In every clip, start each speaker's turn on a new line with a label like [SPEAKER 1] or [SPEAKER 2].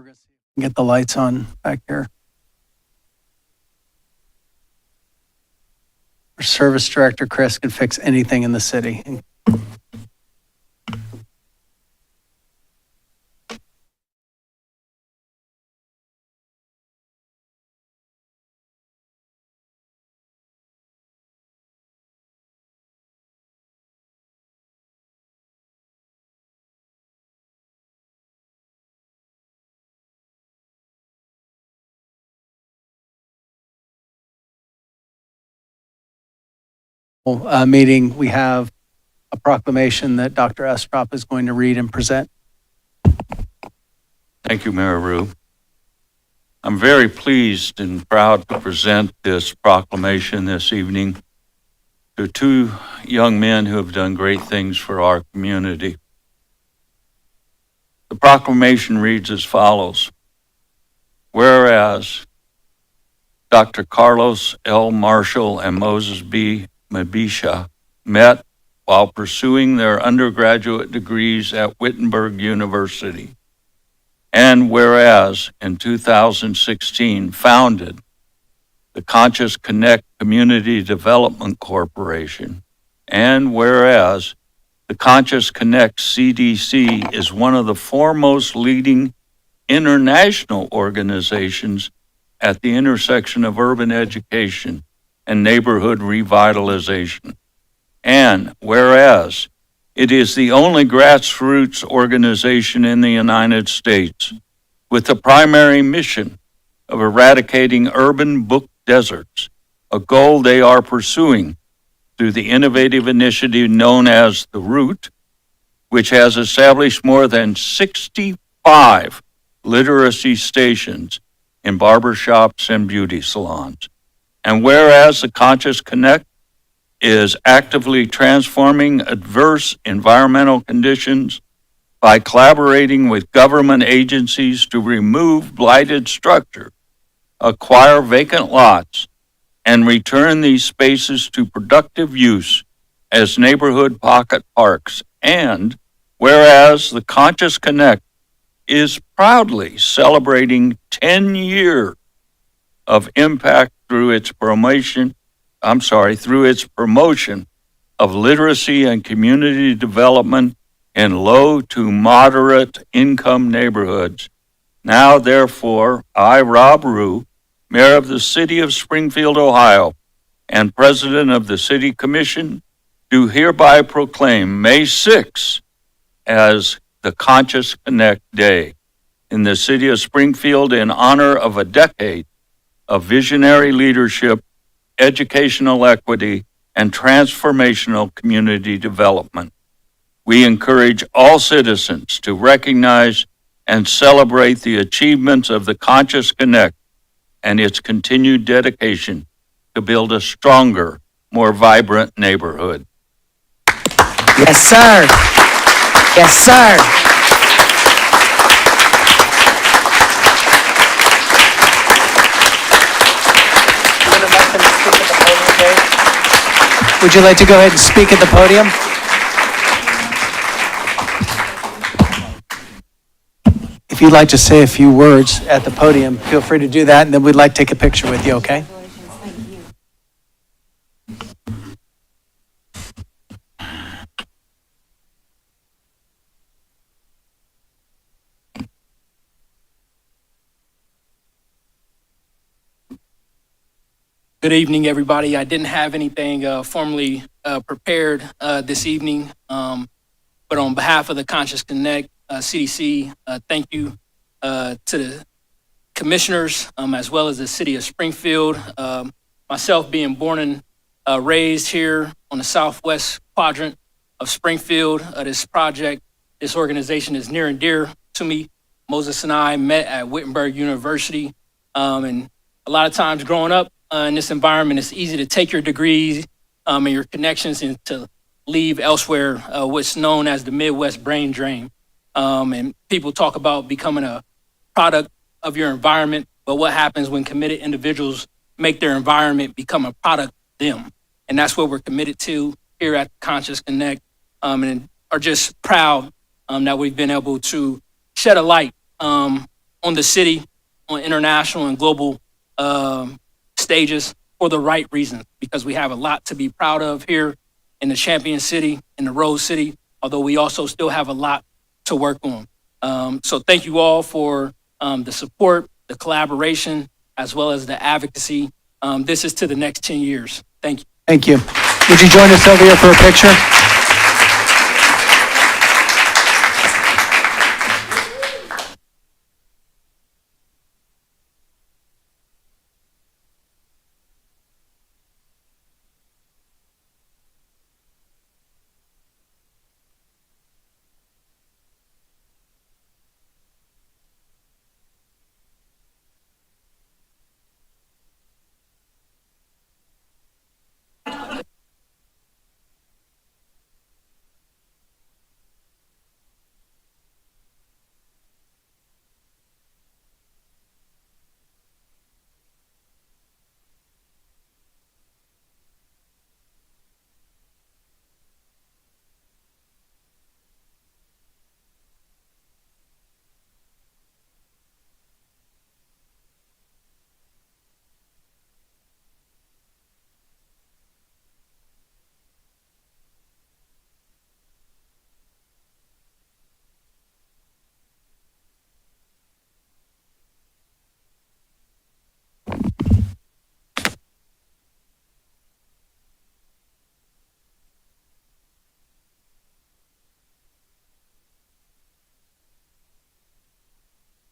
[SPEAKER 1] We're going to see if we can get the lights on back here. Our service director, Chris, can fix anything in the city. Meeting, we have a proclamation that Dr. Estrop is going to read and present.
[SPEAKER 2] Thank you, Mayor Rue. I'm very pleased and proud to present this proclamation this evening to two young men who have done great things for our community. The proclamation reads as follows. Whereas Dr. Carlos L. Marshall and Moses B. Mabisha met while pursuing their undergraduate degrees at Wittenberg University. And whereas in 2016 founded the Conscious Connect Community Development Corporation. And whereas the Conscious Connect CDC is one of the foremost leading international organizations at the intersection of urban education and neighborhood revitalization. And whereas it is the only grassroots organization in the United States with the primary mission of eradicating urban book deserts, a goal they are pursuing through the innovative initiative known as The Root, which has established more than 65 literacy stations in barbershops and beauty salons. And whereas the Conscious Connect is actively transforming adverse environmental conditions by collaborating with government agencies to remove blighted structure, acquire vacant lots, and return these spaces to productive use as neighborhood pocket parks. And whereas the Conscious Connect is proudly celebrating 10 years of impact through its promotion of literacy and community development in low to moderate income neighborhoods. Now, therefore, I, Rob Rue, Mayor of the City of Springfield, Ohio, and President of the City Commission, do hereby proclaim May 6th as the Conscious Connect Day in the City of Springfield in honor of a decade of visionary leadership, educational equity, and transformational community development. We encourage all citizens to recognize and celebrate the achievements of the Conscious Connect and its continued dedication to build a stronger, more vibrant neighborhood.
[SPEAKER 3] Yes, sir. Yes, sir.
[SPEAKER 1] Would you like to go ahead and speak at the podium? If you'd like to say a few words at the podium, feel free to do that, and then we'd like to take a picture with you, okay?
[SPEAKER 4] Good evening, everybody. I didn't have anything formally prepared this evening, but on behalf of the Conscious Connect CDC, thank you to the commissioners as well as the city of Springfield. Myself being born and raised here on the southwest quadrant of Springfield, this organization is near and dear to me. Moses and I met at Wittenberg University, and a lot of times growing up, in this environment, it's easy to take your degrees and your connections and to leave elsewhere, what's known as the Midwest brain drain. And people talk about becoming a product of your environment, but what happens when committed individuals make their environment become a product of them? And that's what we're committed to here at Conscious Connect, and are just proud that we've been able to shed a light on on the city on international and global stages for the right reasons, because we have a lot to be proud of here in the Champion City, in the Rose City, although we also still have a lot to work on. So thank you all for the support, the collaboration, as well as the advocacy. This is to the next 10 years. Thank you.
[SPEAKER 1] Thank you. Would you join us over here for a picture?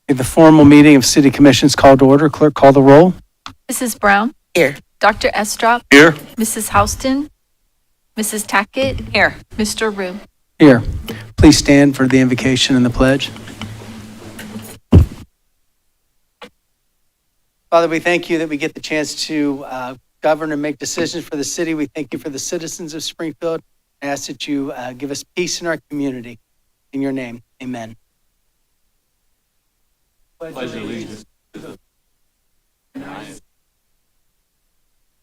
[SPEAKER 1] The formal meeting of City Commission's called to order. Clerk, call the roll.
[SPEAKER 5] Mrs. Brown?
[SPEAKER 3] Here.
[SPEAKER 5] Dr. Estrop?
[SPEAKER 2] Here.
[SPEAKER 5] Mrs. Houston? Mrs. Tackett?
[SPEAKER 3] Here.
[SPEAKER 5] Mr. Rue?
[SPEAKER 1] Here. Please stand for the invocation and the pledge. Father, we thank you that we get the chance to govern and make decisions for the city. We thank you for the citizens of Springfield. I ask that you give us peace in our community. In your name, amen.
[SPEAKER 2] Pledge allegiance to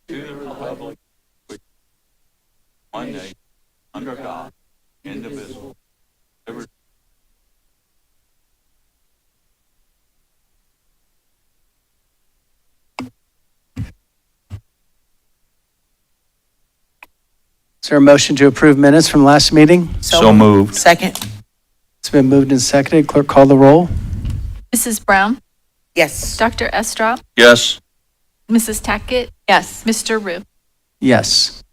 [SPEAKER 2] the republic, which one day, under God, indivisible, liberty.
[SPEAKER 1] Is there a motion to approve minutes from last meeting?
[SPEAKER 2] So moved.
[SPEAKER 3] Second.
[SPEAKER 1] It's been moved and seconded. Clerk, call the roll.
[SPEAKER 5] Mrs. Brown?
[SPEAKER 3] Yes.
[SPEAKER 5] Dr. Estrop?
[SPEAKER 2] Yes.
[SPEAKER 5] Mrs. Tackett?
[SPEAKER 3] Yes.
[SPEAKER 5] Mr. Rue?
[SPEAKER 1] Yes.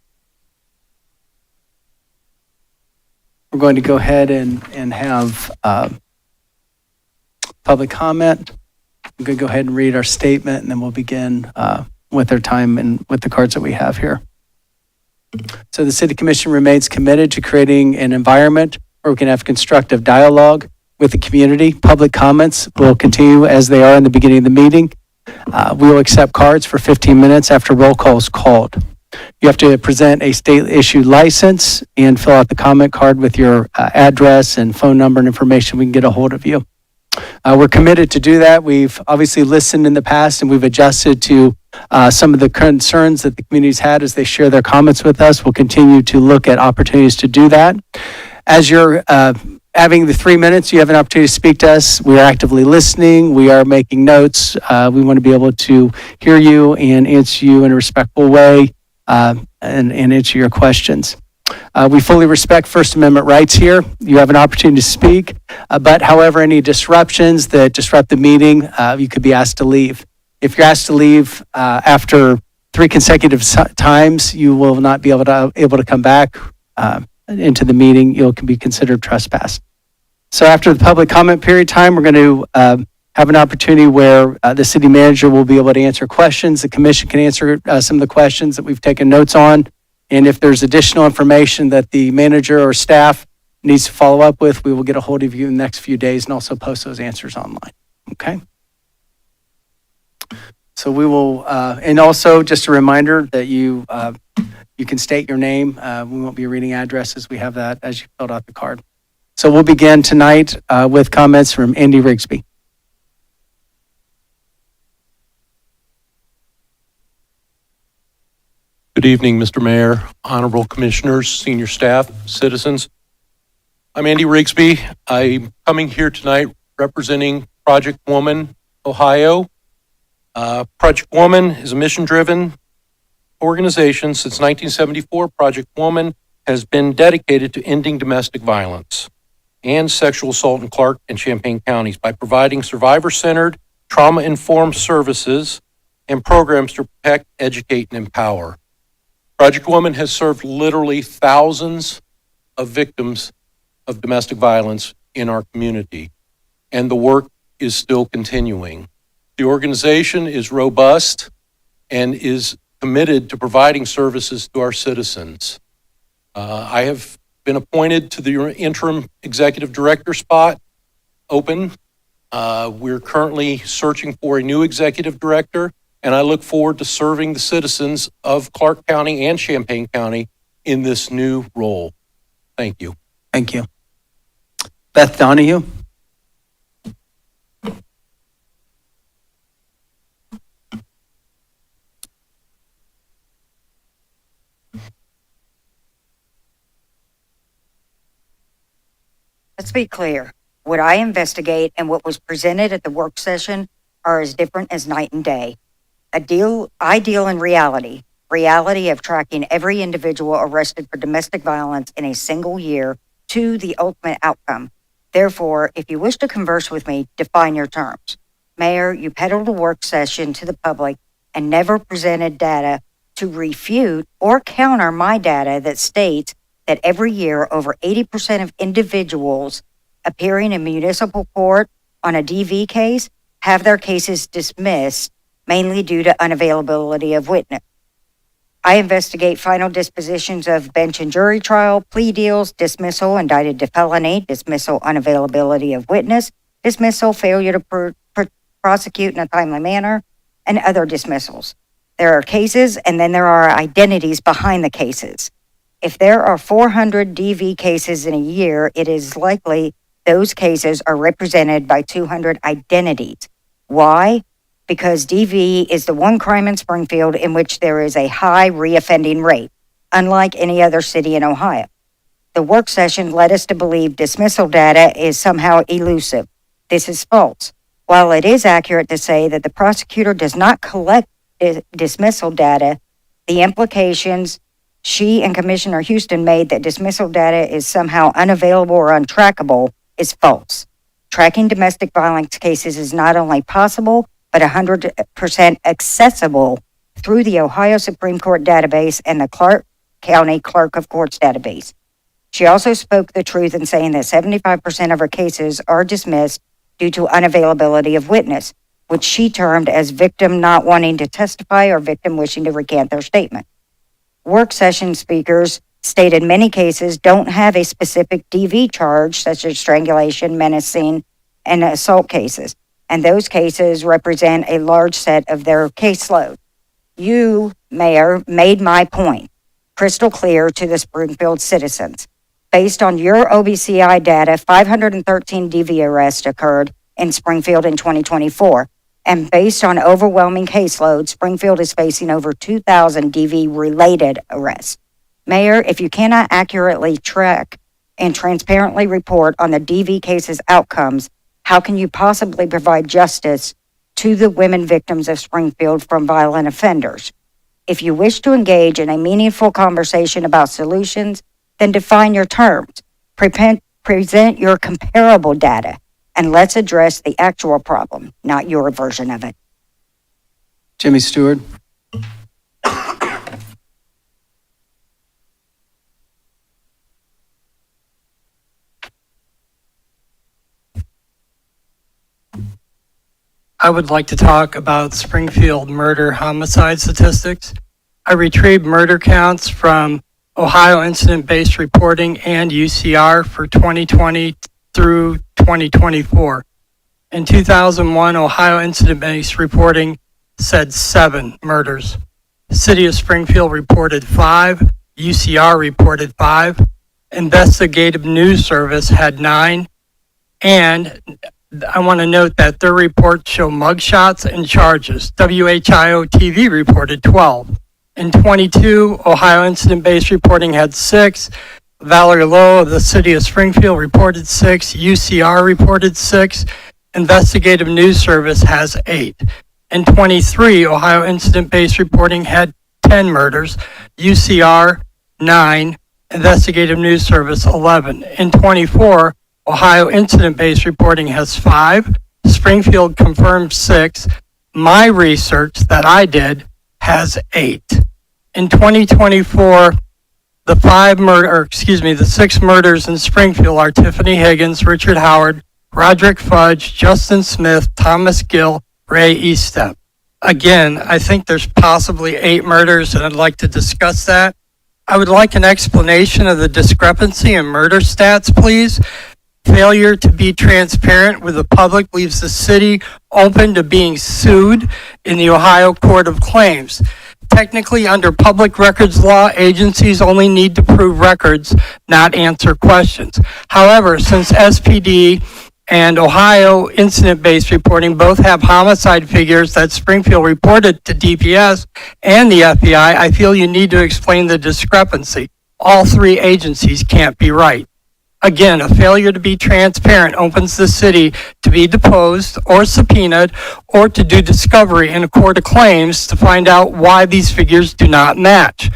[SPEAKER 1] We're going to go ahead and have public comment. I'm going to go ahead and read our statement, and then we'll begin with our time and with the cards that we have here. So the City Commission remains committed to creating an environment where we can have constructive dialogue with the community. Public comments will continue as they are in the beginning of the meeting. We will accept cards for 15 minutes after roll call is called. You have to present a state-issued license and fill out the comment card with your address and phone number and information. We can get a hold of you. We're committed to do that. We've obviously listened in the past, and we've adjusted to some of the concerns that the community's had as they share their comments with us. We'll continue to look at opportunities to do that. As you're having the 3 minutes, you have an opportunity to speak to us. We are actively listening. We are making notes. We want to be able to hear you and answer you in a respectful way and answer your questions. We fully respect First Amendment rights here. You have an opportunity to speak, but however, any disruptions that disrupt the meeting, you could be asked to leave. If you're asked to leave after 3 consecutive times, you will not be able to come back into the meeting. You can be considered trespass. So after the public comment period time, we're going to have an opportunity where the city manager will be able to answer questions. The commission can answer some of the questions that we've taken notes on. And if there's additional information that the manager or staff needs to follow up with, we will get a hold of you in the next few days and also post those answers online. Okay? So we will, and also just a reminder that you can state your name. We won't be reading addresses. We have that as you filled out the card. So we'll begin tonight with comments from Andy Rigsby.
[SPEAKER 6] Good evening, Mr. Mayor, honorable commissioners, senior staff, citizens. I'm Andy Rigsby. I'm coming here tonight representing Project Woman Ohio. Project Woman is a mission-driven organization. Since 1974, Project Woman has been dedicated to ending domestic violence and sexual assault in Clark and Champaign counties by providing survivor-centered, trauma-informed services and programs to protect, educate, and empower. Project Woman has served literally thousands of victims of domestic violence in our community, and the work is still continuing. The organization is robust and is committed to providing services to our citizens. I have been appointed to the interim executive director spot open. We're currently searching for a new executive director, and I look forward to serving the citizens of Clark County and Champaign County in this new role. Thank you.
[SPEAKER 1] Thank you. Beth Donahue?
[SPEAKER 3] Let's be clear. What I investigate and what was presented at the work session are as different as night and day. I deal in reality of tracking every individual arrested for domestic violence in a single year to the ultimate outcome. Therefore, if you wish to converse with me, define your terms. Mayor, you peddled a work session to the public and never presented data to refute or counter my data that states that every year over 80% of individuals appearing in municipal court on a DV case have their cases dismissed, mainly due to unavailability of witness. I investigate final dispositions of bench and jury trial, plea deals, dismissal, indicted to felony, dismissal, unavailability of witness, dismissal, failure to prosecute in a timely manner, and other dismissals. There are cases, and then there are identities behind the cases. If there are 400 DV cases in a year, it is likely those cases are represented by 200 identities. Why? Because DV is the one crime in Springfield in which there is a high reoffending rate, unlike any other city in Ohio. The work session led us to believe dismissal data is somehow elusive. This is false. While it is accurate to say that the prosecutor does not collect dismissal data, the implications she and Commissioner Houston made that dismissal data is somehow unavailable or untrackable is false. Tracking domestic violence cases is not only possible, but 100% accessible through the Ohio Supreme Court database and the Clark County Clerk of Courts database. She also spoke the truth in saying that 75% of her cases are dismissed due to unavailability of witness, which she termed as victim not wanting to testify or victim wishing to recant their statement. Work session speakers stated many cases don't have a specific DV charge, such as strangulation, menacing, and assault cases, and those cases represent a large set of their caseload. You, Mayor, made my point crystal clear to the Springfield citizens. Based on your OBCI data, 513 DV arrests occurred in Springfield in 2024. And based on overwhelming caseload, Springfield is facing over 2,000 DV-related arrests. Mayor, if you cannot accurately track and transparently report on the DV cases' outcomes, how can you possibly provide justice to the women victims of Springfield from violent offenders? If you wish to engage in a meaningful conversation about solutions, then define your terms, present your comparable data, and let's address the actual problem, not your version of it.
[SPEAKER 1] Jimmy Stewart?
[SPEAKER 7] I would like to talk about Springfield murder homicide statistics. I retrieved murder counts from Ohio Incident-Based Reporting and UCR for 2020 through 2024. In 2001, Ohio Incident-Based Reporting said 7 murders. The City of Springfield reported 5, UCR reported 5, Investigative News Service had 9, and I want to note that their reports show mugshots and charges. WHIO TV reported 12. In 22, Ohio Incident-Based Reporting had 6. Valerie Lowe of the City of Springfield reported 6. UCR reported 6. Investigative News Service has 8. In 23, Ohio Incident-Based Reporting had 10 murders, UCR 9, Investigative News Service 11. In 24, Ohio Incident-Based Reporting has 5, Springfield confirmed 6. My research that I did has 8. In 2024, the 6 murders in Springfield are Tiffany Higgins, Richard Howard, Roderick Fudge, Justin Smith, Thomas Gill, Ray Eastep. Again, I think there's possibly 8 murders, and I'd like to discuss that. I would like an explanation of the discrepancy in murder stats, please. Failure to be transparent with the public leaves the city open to being sued in the Ohio Court of Claims. Technically, under public records law, agencies only need to prove records, not answer questions. However, since SPD and Ohio Incident-Based Reporting both have homicide figures that Springfield reported to DPS and the FBI, I feel you need to explain the discrepancy. All 3 agencies can't be right. Again, a failure to be transparent opens the city to be deposed or subpoenaed or to do discovery in a court of claims to find out why these figures do not match.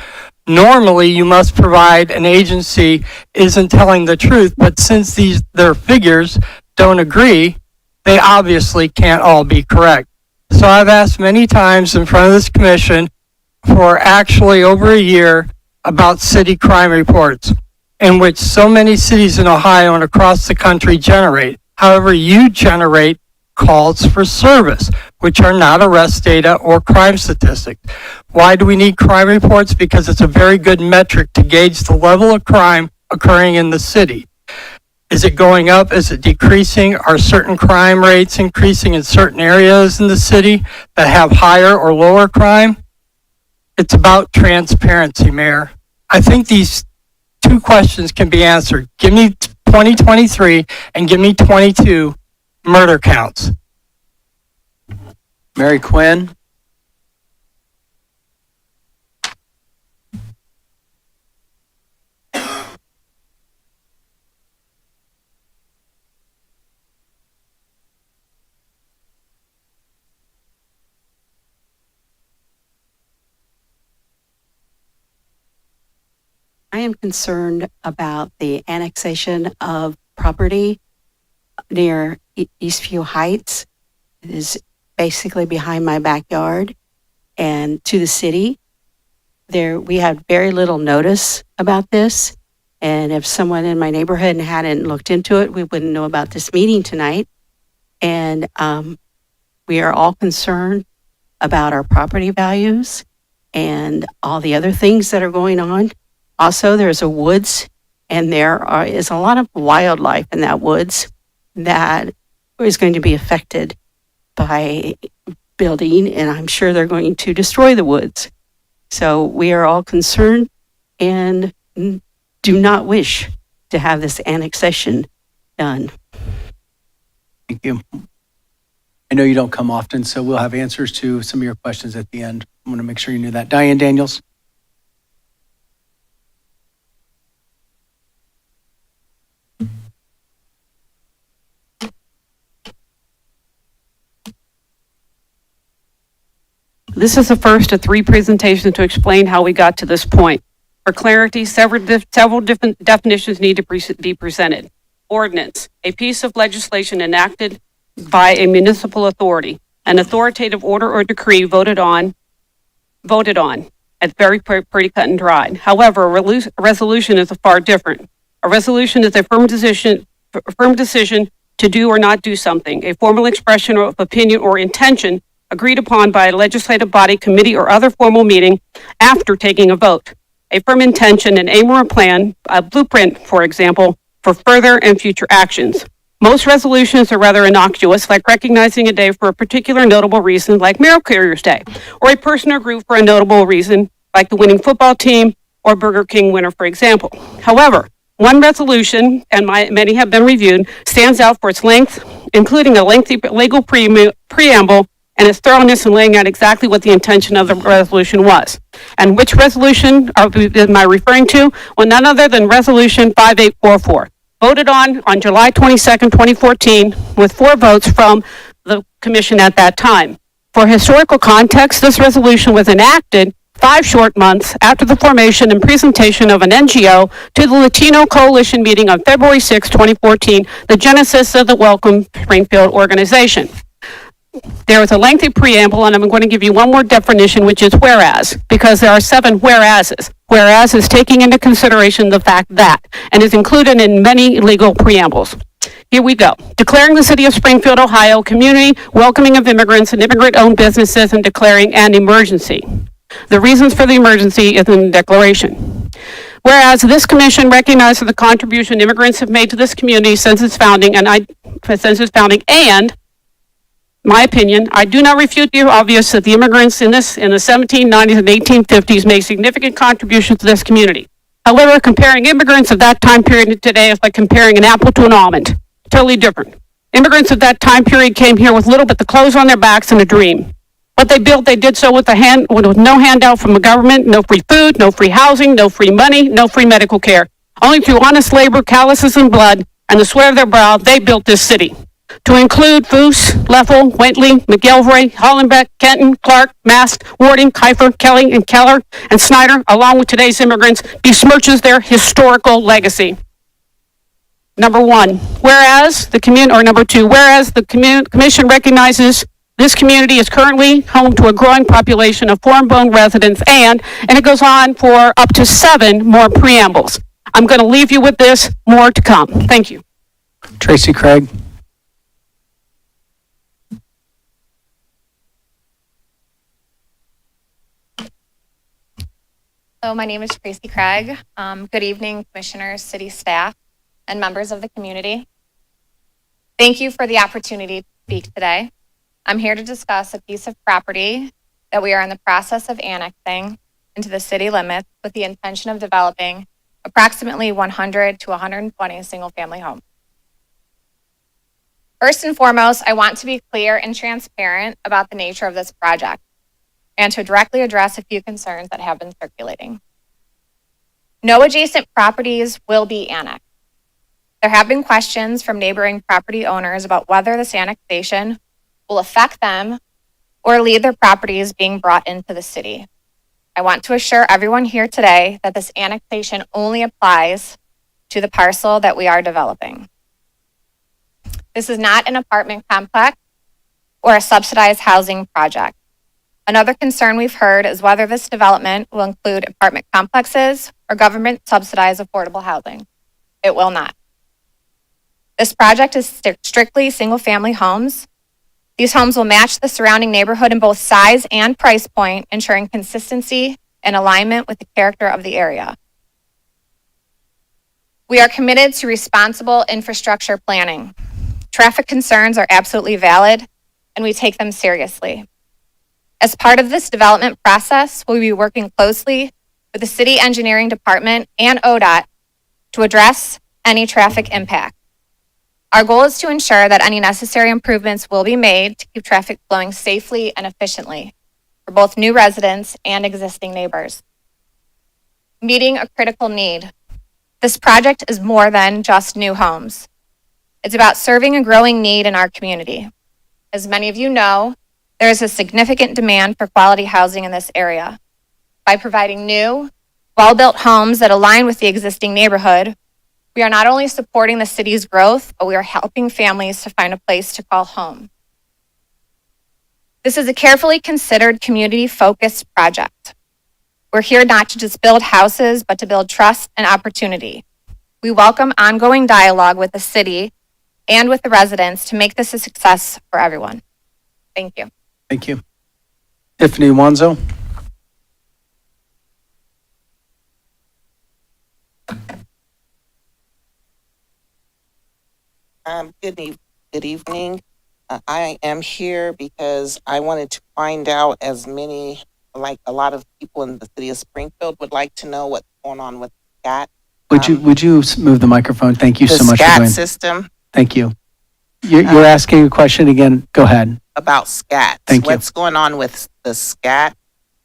[SPEAKER 7] Normally, you must provide an agency isn't telling the truth, but since their figures don't agree, they obviously can't all be correct. So I've asked many times in front of this commission for actually over a year about city crime reports, in which so many cities in Ohio and across the country generate. However, you generate calls for service, which are not arrest data or crime statistics. Why do we need crime reports? Because it's a very good metric to gauge the level of crime occurring in the city. Is it going up? Is it decreasing? Are certain crime rates increasing in certain areas in the city that have higher or lower crime? It's about transparency, Mayor. I think these 2 questions can be answered. Give me 2023 and give me 22 murder counts.
[SPEAKER 1] Mary Quinn?
[SPEAKER 8] I am concerned about the annexation of property near Eastview Heights. It is basically behind my backyard and to the city. We had very little notice about this. And if someone in my neighborhood hadn't looked into it, we wouldn't know about this meeting tonight. And we are all concerned about our property values and all the other things that are going on. Also, there's a woods, and there is a lot of wildlife in that woods that is going to be affected by building, and I'm sure they're going to destroy the woods. So we are all concerned and do not wish to have this annexation done.
[SPEAKER 1] Thank you. I know you don't come often, so we'll have answers to some of your questions at the end. I want to make sure you knew that. Diane Daniels?
[SPEAKER 9] This is the first of 3 presentations to explain how we got to this point. For clarity, several different definitions need to be presented. Ordinance, a piece of legislation enacted by a municipal authority, an authoritative order or decree voted on. It's very pretty cut and dried. However, a resolution is far different. A resolution is a firm decision to do or not do something, a formal expression of opinion or intention agreed upon by a legislative body, committee, or other formal meeting after taking a vote. A firm intention, an aim or a plan, a blueprint, for example, for further and future actions. Most resolutions are rather innocuous, like recognizing a day for a particular notable reason, like Mail Carriers Day, or a person or group for a notable reason, like the winning football team or Burger King winner, for example. However, one resolution, and many have been reviewed, stands out for its length, including a lengthy legal preamble and its thoroughness in laying out exactly what the intention of the resolution was. And which resolution am I referring to? Well, none other than Resolution 5844. voted on July 22nd, 2014, with 4 votes from the commission at that time. For historical context, this resolution was enacted 5 short months after the formation and presentation of an NGO to the Latino Coalition meeting on February 6, 2014, the genesis of the Welcome Springfield organization. There was a lengthy preamble, and I'm going to give you one more definition, which is whereas, because there are 7 whereases. Whereas is taking into consideration the fact that, and is included in many legal preambles. Here we go. Declaring the city of Springfield, Ohio, community welcoming of immigrants and immigrant-owned businesses, and declaring an emergency. The reasons for the emergency is in the declaration. Whereas this commission recognizes the contribution immigrants have made to this community since its founding, and my opinion, I do not refute the obvious that the immigrants in the 1790s and 1850s made significant contributions to this community. However, comparing immigrants of that time period to today is like comparing an apple to an almond. Totally different. Immigrants of that time period came here with little but the clothes on their backs and a dream. What they built, they did so with no handout from the government, no free food, no free housing, no free money, no free medical care. Only through honest labor, calluses, and blood, and the sweat of their brow, they built this city. To include Foose, Leffel, Wentley, McGillivray, Hollenbeck, Kenton, Clark, Mast, Warding, Kiefer, Kelly, and Keller, and Snyder, along with today's immigrants, besmirches their historical legacy. Number 1, whereas the commission recognizes this community is currently home to a growing population of foreign-born residents, and it goes on for up to 7 more preambles. I'm going to leave you with this, more to come. Thank you.
[SPEAKER 1] Tracy Craig.
[SPEAKER 10] So my name is Tracy Craig. Good evening, commissioners, city staff, and members of the community. Thank you for the opportunity to speak today. I'm here to discuss a piece of property that we are in the process of annexing into the city limits with the intention of developing approximately 100 to 120 single-family homes. First and foremost, I want to be clear and transparent about the nature of this project, and to directly address a few concerns that have been circulating. No adjacent properties will be annexed. There have been questions from neighboring property owners about whether this annexation will affect them or lead their properties being brought into the city. I want to assure everyone here today that this annexation only applies to the parcel that we are developing. This is not an apartment complex or a subsidized housing project. Another concern we've heard is whether this development will include apartment complexes or government-subsidized affordable housing. It will not. This project is strictly single-family homes. These homes will match the surrounding neighborhood in both size and price point, ensuring consistency and alignment with the character of the area. We are committed to responsible infrastructure planning. Traffic concerns are absolutely valid, and we take them seriously. As part of this development process, we'll be working closely with the City Engineering Department and ODOT to address any traffic impact. Our goal is to ensure that any necessary improvements will be made to keep traffic flowing safely and efficiently for both new residents and existing neighbors. Meeting a critical need. This project is more than just new homes. It's about serving a growing need in our community. As many of you know, there is a significant demand for quality housing in this area. By providing new, well-built homes that align with the existing neighborhood, we are not only supporting the city's growth, but we are helping families to find a place to call home. This is a carefully considered, community-focused project. We're here not to just build houses, but to build trust and opportunity. We welcome ongoing dialogue with the city and with the residents to make this a success for everyone. Thank you.
[SPEAKER 1] Thank you. Tiffany Wanzo.
[SPEAKER 11] Good evening. I am here because I wanted to find out, as many, like a lot of people in the city of Springfield would like to know what's going on with SCAT.
[SPEAKER 1] Would you move the microphone? Thank you so much for
[SPEAKER 11] The
[SPEAKER 1] doing.
[SPEAKER 11] SCAT system.
[SPEAKER 1] Thank you. You're asking a question again. Go ahead.
[SPEAKER 11] About SCAT.
[SPEAKER 1] Thank you.
[SPEAKER 11] What's going on with the SCAT?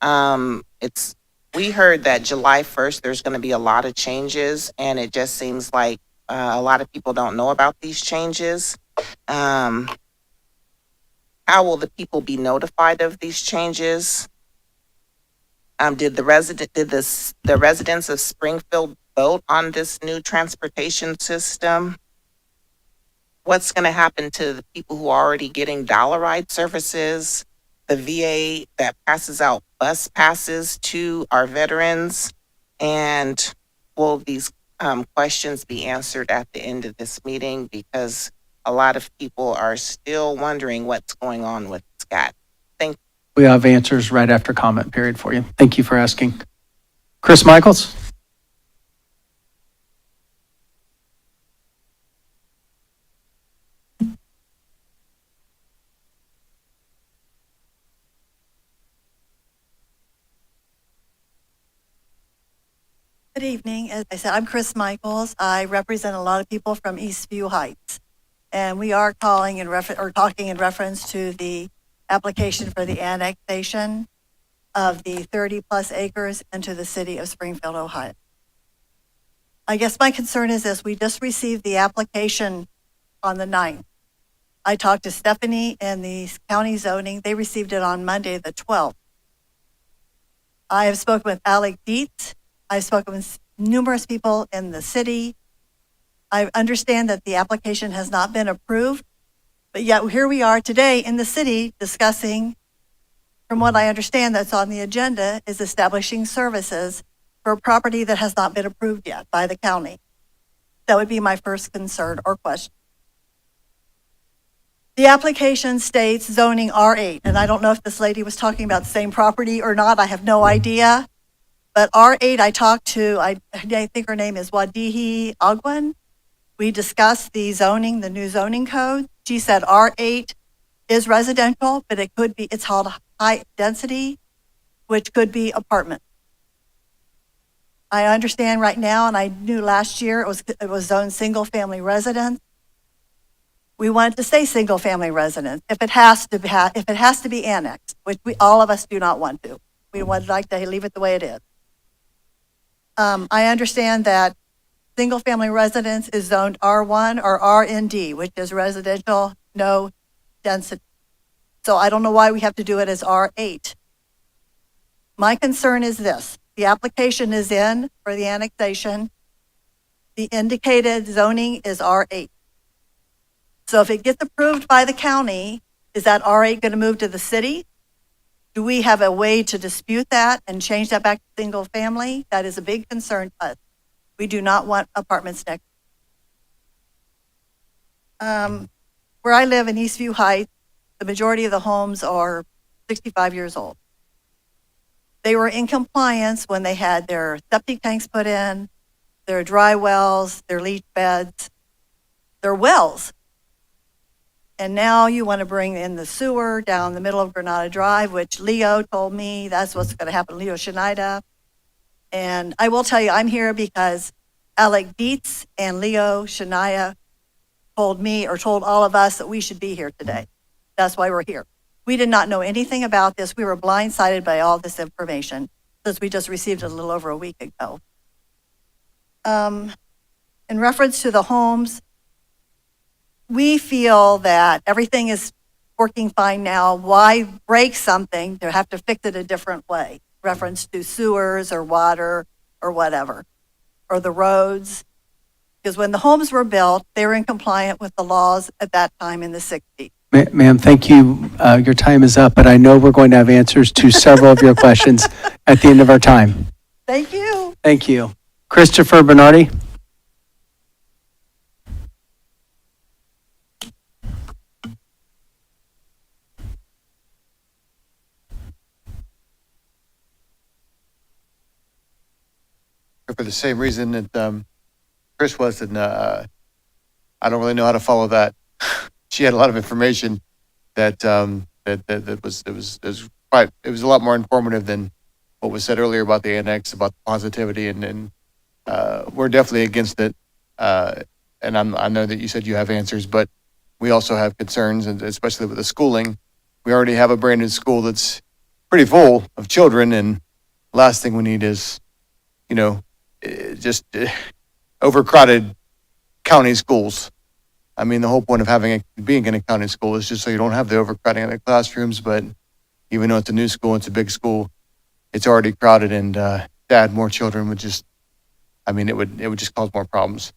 [SPEAKER 11] We heard that July 1st there's going to be a lot of changes, and it just seems like A lot of people don't know about these changes. How will the people be notified of these changes? Did the residents of Springfield vote on this new transportation system? What's going to happen to the people who are already getting dollar ride services? The VA that passes out bus passes to our veterans? And will these questions be answered at the end of this meeting? Because a lot of people are still wondering what's going on with SCAT. Thank
[SPEAKER 1] We have answers right after comment period for you. Thank you for asking. Chris Michaels?
[SPEAKER 12] Good evening. As I said, I'm Chris Michaels. I represent a lot of people from Eastview Heights. And we are talking in reference to the application for the annexation of the 30-plus acres into the city of Springfield, Ohio. I guess my concern is this: we just received the application on the 9th. I talked to Stephanie and the county zoning. They received it on Monday, the 12th. I have spoken with Alec Dietz. I've spoken with numerous people in the city. I understand that the application has not been approved, but yet here we are today in the city discussing, from what I understand that's on the agenda, is establishing services for a property that has not been approved yet by the county. That would be my first concern or question. The application states zoning R8, and I don't know if this lady was talking about the same property or not. I have no idea. But R8, I talked to, I think her name is Wadihi Agwan. We discussed the zoning, the new zoning code. She said R8 is residential, but it could be, it's called high density, which could be apartment. I understand right now, and I knew last year it was zoned single family residence. We wanted to say single family residence if it has to be annexed, which all of us do not want to. We would like to leave it the way it is. I understand that single-family residence is zoned R1 or RND, which is residential, no density. So I don't know why we have to do it as R8. My concern is this: the application is in for the annexation. The indicated zoning is R8. So if it gets approved by the county, is that R8 going to move to the city? Do we have a way to dispute that and change that back to single family? That is a big concern to us. We do not want apartments next. Where I live in Eastview Heights, the majority of the homes are 65 years old. They were in compliance when they had their septic tanks put in, their dry wells, their leach beds, their wells. And now you want to bring in the sewer down the middle of Granada Drive, which Leo told me that's what's going to happen, Leo Schneider. And I will tell you, I'm here because Alec Dietz and Leo Shania told me, or told all of us, that we should be here today. That's why we're here. We did not know anything about this. We were blindsided by all this information since we just received it a little over a week ago. In reference to the homes, we feel that everything is working fine now. Why break something to have to fix it a different way? Reference to sewers or water or whatever, or the roads. Because when the homes were built, they were in compliance with the laws at that time in the 60s.
[SPEAKER 1] Ma'am, thank you. Your time is up, but I know we're going to have answers to several of your questions at the end of our time.
[SPEAKER 12] Thank you.
[SPEAKER 1] Thank you. Christopher Bernardi?
[SPEAKER 13] For the same reason that Chris was, and I don't really know how to follow that. She had a lot of information that that was quite. It was a lot more informative than what was said earlier about the annex, about the positivity, and we're definitely against it. And I know that you said you have answers, but we also have concerns, and especially with the schooling. We already have a brand new school that's pretty full of children, and last thing we need is, just overcrowded county schools. I mean, the whole point of being in a county school is just so you don't have the overcrowding in the classrooms, but even though it's a new school, it's a big school, it's already crowded, and to add more children would just, I mean, it would just cause more problems.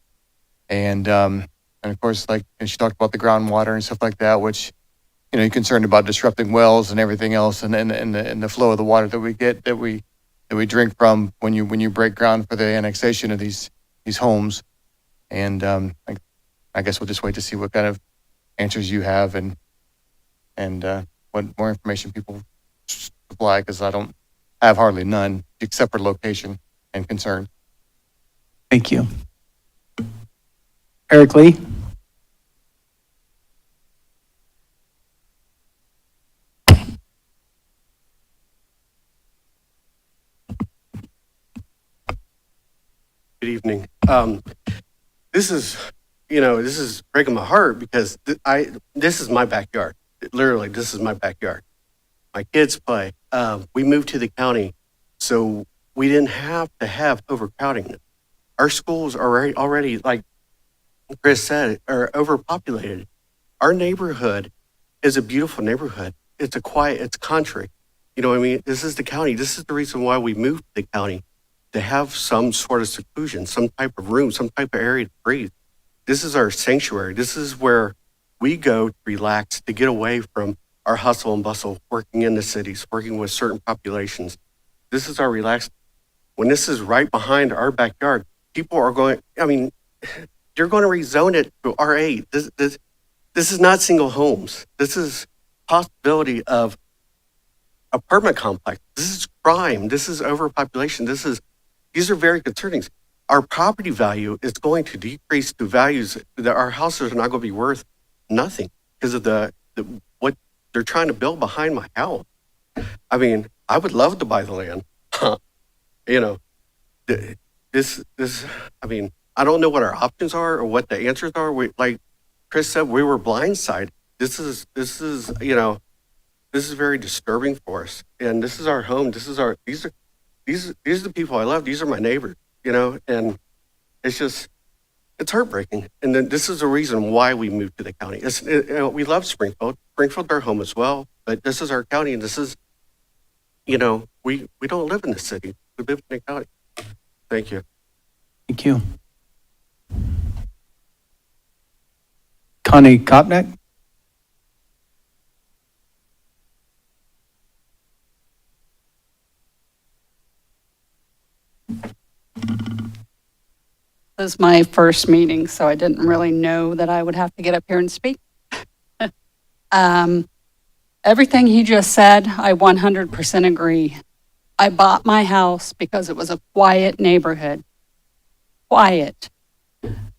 [SPEAKER 13] And of course, like, and she talked about the groundwater and stuff like that, which, you know, you're concerned about disrupting wells and everything else, and the flow of the water that we get, that we drink from when you break ground for the annexation of these homes. And I guess we'll just wait to see what kind of answers you have, and what more information people supply, because I don't have hardly none except for location and concern.
[SPEAKER 1] Thank you. Eric Lee?
[SPEAKER 14] Good evening. This is breaking my heart because this is my backyard. Literally, this is my backyard. My kids play. We moved to the county, so we didn't have to have overcrowding. Our schools are already, like Chris said, are overpopulated. Our neighborhood is a beautiful neighborhood. It's country. You know what I mean? This is the county. This is the reason why we moved to the county, to have some sort of seclusion, some type of room, some type of area to breathe. This is our sanctuary. This is where we go to relax, to get away from our hustle and bustle, working in the cities, working with certain populations. This is our relax. When this is right behind our backyard, people are going, I mean, you're going to rezone it to R8. This is not single homes. This is possibility of apartment complex. This is crime. This is overpopulation. These are very concerning. Our property value is going to decrease to values that our houses are not going to be worth nothing because of what they're trying to build behind my house. I mean, I would love to buy the land. You know, I mean, I don't know what our options are or what the answers are. Like Chris said, we were blindsided. This is very disturbing for us. And this is our home. These are the people I love. These are my neighbors, you know, and it's heartbreaking. And then this is the reason why we moved to the county. We love Springfield. Springfield's our home as well, but this is our county, and this is, you know, we don't live in the city. We live in the county. Thank you.
[SPEAKER 1] Thank you. Connie Kopnick?
[SPEAKER 15] This is my first meeting, so I didn't really know that I would have to get up here and speak. Everything he just said, I 100% agree. I bought my house because it was a quiet neighborhood. Quiet.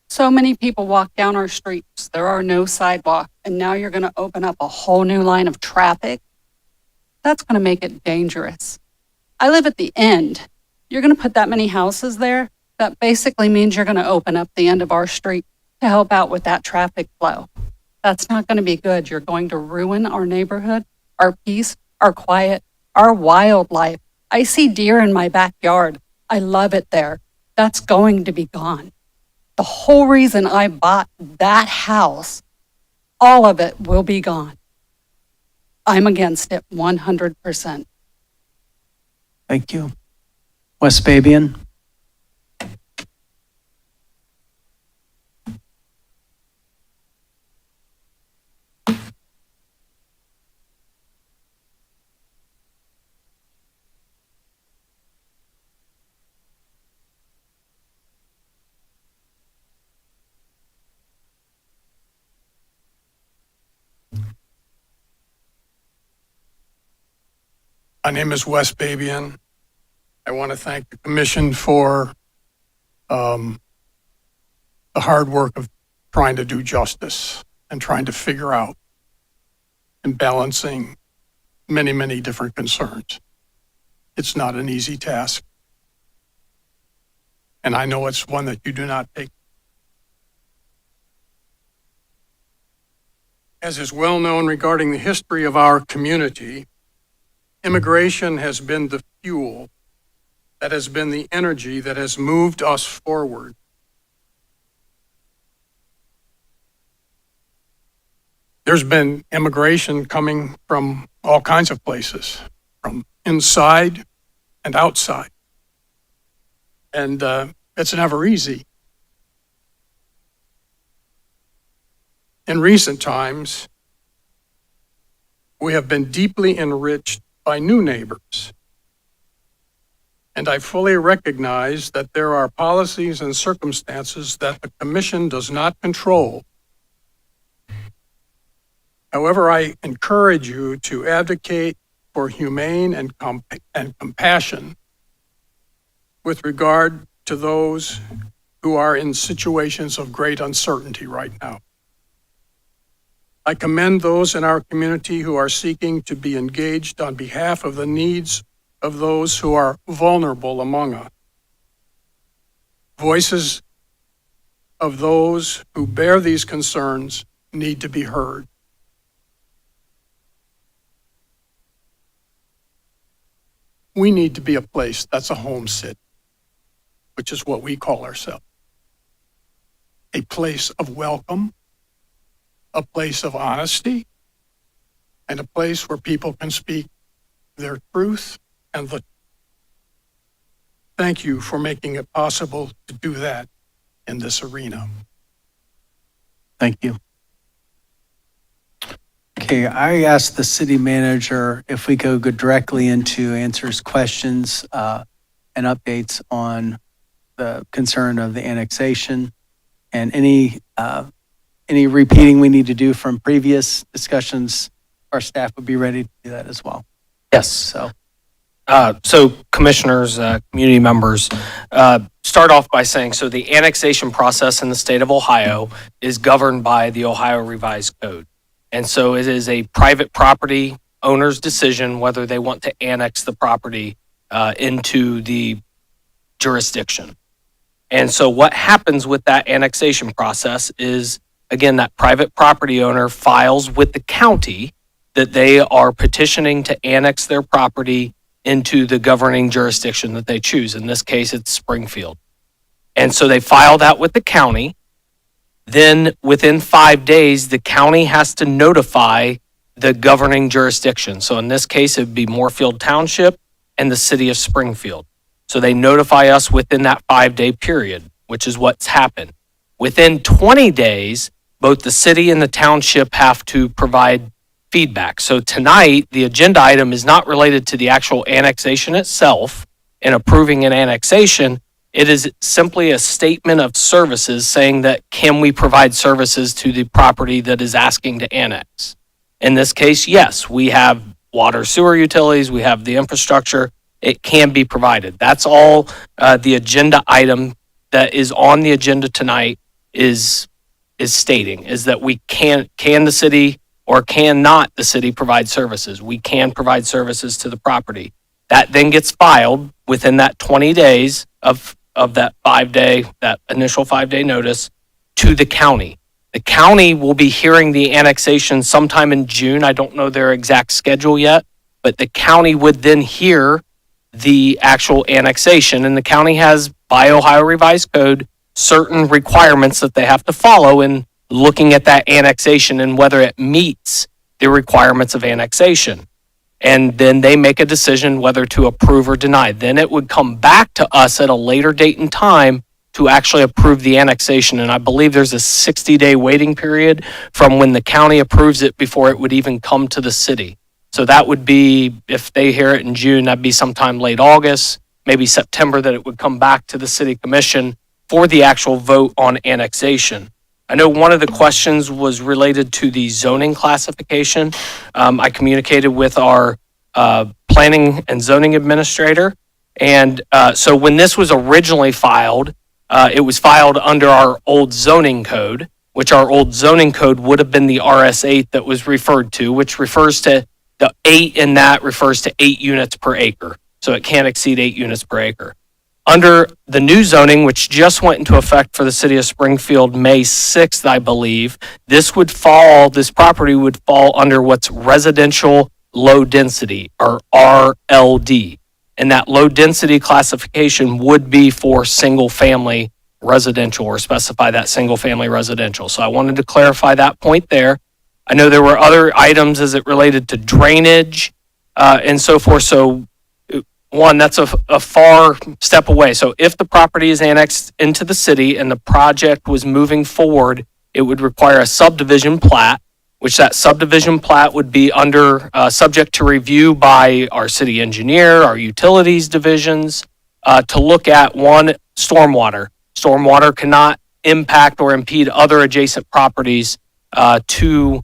[SPEAKER 15] So many people walk down our streets. There are no sidewalks, and now you're going to open up a whole new line of traffic. That's going to make it dangerous. I live at the end. You're going to put that many houses there? That basically means you're going to open up the end of our street to help out with that traffic flow. That's not going to be good. You're going to ruin our neighborhood, our peace, our quiet, our wildlife. I see deer in my backyard. I love it there. That's going to be gone. The whole reason I bought that house, all of it will be gone. I'm against it 100%.
[SPEAKER 1] Thank you. Wes Fabian?
[SPEAKER 16] My name is Wes Babian. I want to thank the commission for the hard work of trying to do justice and trying to figure out and balancing many, many different concerns. It's not an easy task. And I know it's one that you do not take. As is well known regarding the history of our community, immigration has been the fuel that has been the energy that has moved us forward. there's been immigration coming from all kinds of places, from inside and outside. And it's never easy. In recent times, we have been deeply enriched by new neighbors. And I fully recognize that there are policies and circumstances that the Commission does not control. However, I encourage you to advocate for humane and compassion with regard to those who are in situations of great uncertainty right now. I commend those in our community who are seeking to be engaged on behalf of the needs of those who are vulnerable among us. Voices of those who bear these concerns need to be heard. We need to be a place that's a home city, which is what we call ourselves. A place of welcome, a place of honesty, and a place where people can speak their truth and the. Thank you for making it possible to do that in this arena.
[SPEAKER 1] Thank you. Okay, I asked the city manager if we could go directly into answers, questions, and updates on the concern of the annexation and any repeating we need to do from previous discussions. Our staff would be ready to do that as well.
[SPEAKER 17] Yes. So commissioners, community members, start off by saying, so the annexation process in the state of Ohio is governed by the Ohio Revised Code. And so it is a private property owner's decision whether they want to annex the property into the jurisdiction. And so what happens with that annexation process is, again, that private property owner files with the county that they are petitioning to annex their property into the governing jurisdiction that they choose. In this case, it's Springfield. And so they file that with the county. Then within 5 days, the county has to notify the governing jurisdiction. So in this case, it would be Moorfield Township and the city of Springfield. So they notify us within that 5-day period, which is what's happened. Within 20 days, both the city and the township have to provide feedback. So tonight, the agenda item is not related to the actual annexation itself and approving an annexation. It is simply a statement of services saying that can we provide services to the property that is asking to annex? In this case, yes, we have water, sewer utilities, we have the infrastructure. It can be provided. That's all the agenda item that is on the agenda tonight is stating, is that we can the city or cannot the city provide services. We can provide services to the property. That then gets filed within that 20 days of that initial 5-day notice to the county. The county will be hearing the annexation sometime in June. I don't know their exact schedule yet, but the county would then hear the actual annexation, and the county has, by Ohio Revised Code, certain requirements that they have to follow in looking at that annexation and whether it meets the requirements of annexation. And then they make a decision whether to approve or deny. Then it would come back to us at a later date and time to actually approve the annexation. And I believe there's a 60-day waiting period from when the county approves it before it would even come to the city. So that would be, if they hear it in June, that'd be sometime late August, maybe September, that it would come back to the city commission for the actual vote on annexation. I know one of the questions was related to the zoning classification. I communicated with our planning and zoning administrator. And so when this was originally filed, it was filed under our old zoning code, which our old zoning code would have been the RS8 that was referred to, which refers to the 8 in that refers to 8 units per acre. So it can't exceed 8 units per acre. Under the new zoning, which just went into effect for the city of Springfield May 6th, I believe, this property would fall under what's residential low density, or RLD. And that low density classification would be for single family residential, or specify that single family residential. So I wanted to clarify that point there. I know there were other items as it related to drainage and so forth. So one, that's a far step away. So if the property is annexed into the city and the project was moving forward, it would require a subdivision plat, which that subdivision plat would be under, subject to review by our city engineer, our utilities divisions, to look at one, stormwater. Stormwater cannot impact or impede other adjacent properties to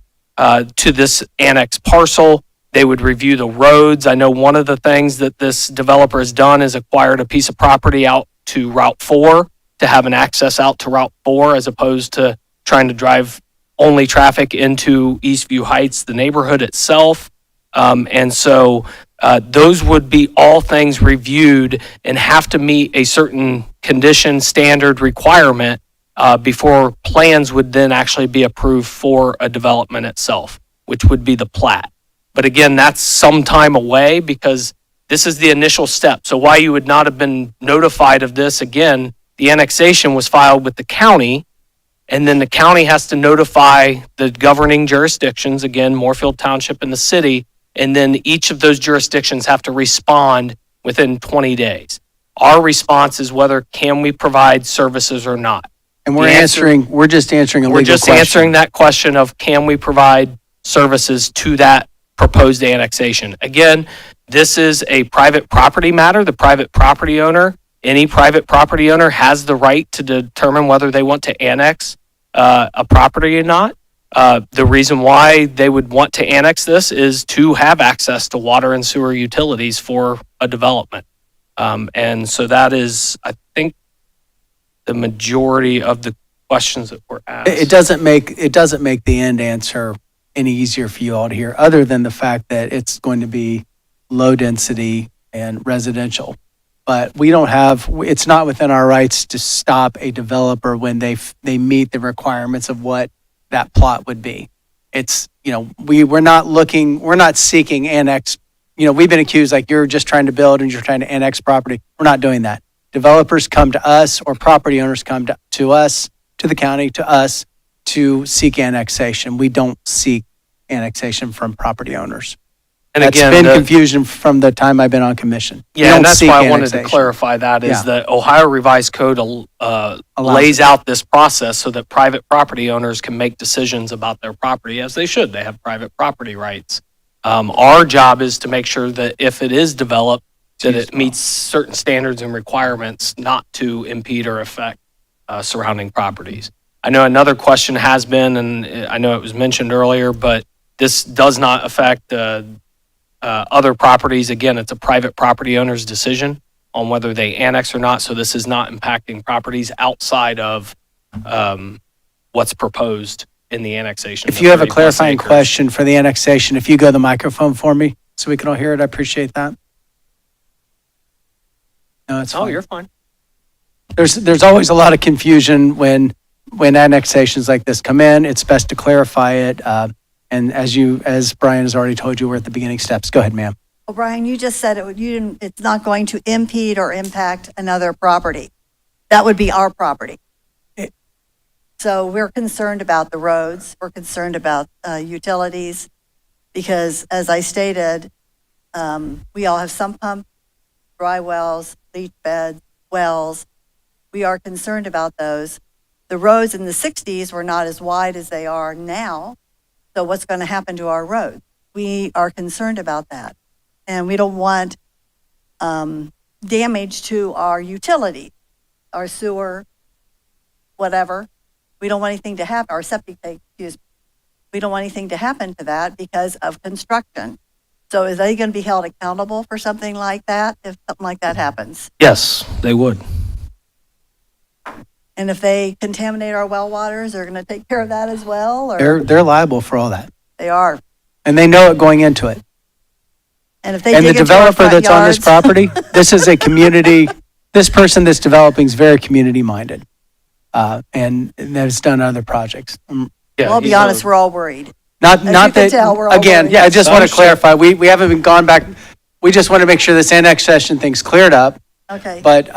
[SPEAKER 17] this annex parcel. They would review the roads. I know one of the things that this developer has done is acquired a piece of property out to Route 4 to have an access out to Route 4 as opposed to trying to drive only traffic into Eastview Heights, the neighborhood itself. And so those would be all things reviewed and have to meet a certain condition, standard, requirement before plans would then actually be approved for a development itself, which would be the plat. But again, that's some time away because this is the initial step. So why you would not have been notified of this, again, the annexation was filed with the county, and then the county has to notify the governing jurisdictions, again, Moorfield Township and the city, and then each of those jurisdictions have to respond within 20 days. Our response is whether can we provide services or not.
[SPEAKER 1] And
[SPEAKER 17] we're
[SPEAKER 1] just answering a legal
[SPEAKER 17] We're just
[SPEAKER 1] question.
[SPEAKER 17] answering that question of can we provide services to that proposed annexation. Again, this is a private property matter. The private property owner, any private property owner has the right to determine whether they want to annex a property or not. The reason why they would want to annex this is to have access to water and sewer utilities for a development. And so that is, I think, the majority of the questions that were asked.
[SPEAKER 1] It doesn't make the end answer any easier for you all to hear, other than the fact that it's going to be low density and residential. But we don't have, it's not within our rights to stop a developer when they meet the requirements of what that plot would be. It's, we're not seeking annex. We've been accused like you're just trying to build and you're trying to annex property. We're not doing that. Developers come to us or property owners come to us, to the county, to us to seek annexation. We don't seek annexation from property owners.
[SPEAKER 17] And
[SPEAKER 1] That's
[SPEAKER 17] again,
[SPEAKER 1] been confusion from the time I've been on commission. We
[SPEAKER 17] yeah,
[SPEAKER 1] don't
[SPEAKER 17] and that's
[SPEAKER 1] seek
[SPEAKER 17] why I wanted to
[SPEAKER 1] annexation.
[SPEAKER 17] clarify that is
[SPEAKER 1] Yeah.
[SPEAKER 17] that Ohio Revised Code lays out this process so that private property owners can make decisions about their property as they should. They have private property rights. Our job is to make sure that if it is developed, that it meets certain standards and requirements not to impede or affect surrounding properties. I know another question has been, and I know it was mentioned earlier, but this does not affect other properties. Again, it's a private property owner's decision on whether they annex or not. So this is not impacting properties outside of what's proposed in the annexation.
[SPEAKER 1] If
[SPEAKER 17] the
[SPEAKER 1] you have a
[SPEAKER 17] 30+
[SPEAKER 1] clarifying
[SPEAKER 17] acres.
[SPEAKER 1] question for the annexation, if you go to the microphone for me so we can all hear it, I appreciate that. No, it's
[SPEAKER 17] Oh,
[SPEAKER 1] fine.
[SPEAKER 17] you're fine.
[SPEAKER 1] There's always a lot of confusion when annexations like this come in. It's best to clarify it. And as Brian has already told you, we're at the beginning steps. Go ahead, ma'am.
[SPEAKER 12] Well, Brian, you just said it's not going to impede or impact another property. That would be our property. So we're concerned about the roads. We're concerned about utilities because, as I stated, we all have sump pumps, dry wells, leach beds, wells. We are concerned about those. The roads in the 60s were not as wide as they are now. So what's going to happen to our roads? We are concerned about that. And we don't want damage to our utilities, our sewer, whatever. We don't want anything to happen, our septic tank, excuse me. We don't want anything to happen to that because of construction. So is they going to be held accountable for something like that if something like that happens?
[SPEAKER 17] Yes, they would.
[SPEAKER 12] And if they contaminate our well waters, they're going to take care of that as well? Or
[SPEAKER 1] They're liable for all that.
[SPEAKER 12] they are.
[SPEAKER 1] And they know it going into it.
[SPEAKER 12] And if they
[SPEAKER 1] And the
[SPEAKER 12] dig into our
[SPEAKER 1] developer
[SPEAKER 12] front
[SPEAKER 1] that's on this
[SPEAKER 12] yards-
[SPEAKER 1] property, this is a community, this person that's developing is very community minded. And has done other projects.
[SPEAKER 12] Well, I'll be honest, we're all worried.
[SPEAKER 1] Not
[SPEAKER 12] As you
[SPEAKER 1] that,
[SPEAKER 12] can tell, we're all
[SPEAKER 1] again,
[SPEAKER 12] worried.
[SPEAKER 1] yeah, I just want to
[SPEAKER 17] Understood.
[SPEAKER 1] clarify, we haven't been gone back. We just want to make sure this annexation thing's cleared up.
[SPEAKER 12] Okay.
[SPEAKER 1] But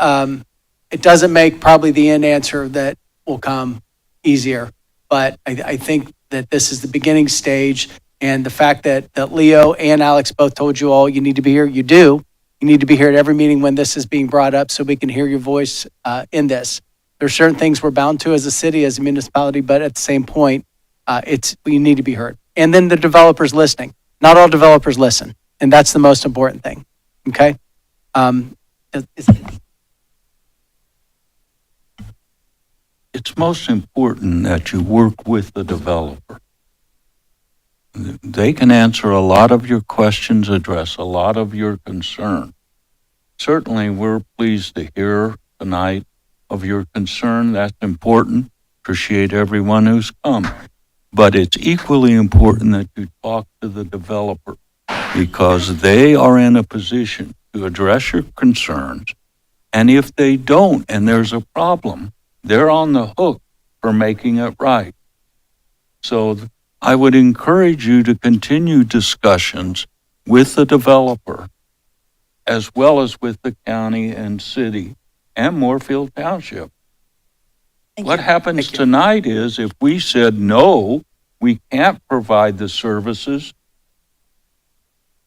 [SPEAKER 1] it doesn't make probably the end answer that will come easier. But I think that this is the beginning stage. And the fact that Leo and Alex both told you all you need to be here, you do. You need to be here at every meeting when this is being brought up so we can hear your voice in this. There are certain things we're bound to as a city, as a municipality, but at the same point, we need to be heard. And then the developers listening. Not all developers listen, and that's the most important thing. Okay?
[SPEAKER 2] It's most important that you work with the developer. They can answer a lot of your questions, address a lot of your concern. Certainly, we're pleased to hear tonight of your concern. That's important. Appreciate everyone who's come. But it's equally important that you talk to the developer because they are in a position to address your concerns. And if they don't, and there's a problem, they're on the hook for making it right. So I would encourage you to continue discussions with the developer as well as with the county and city and Moorfield Township. What happens tonight is if we said, no, we can't provide the services,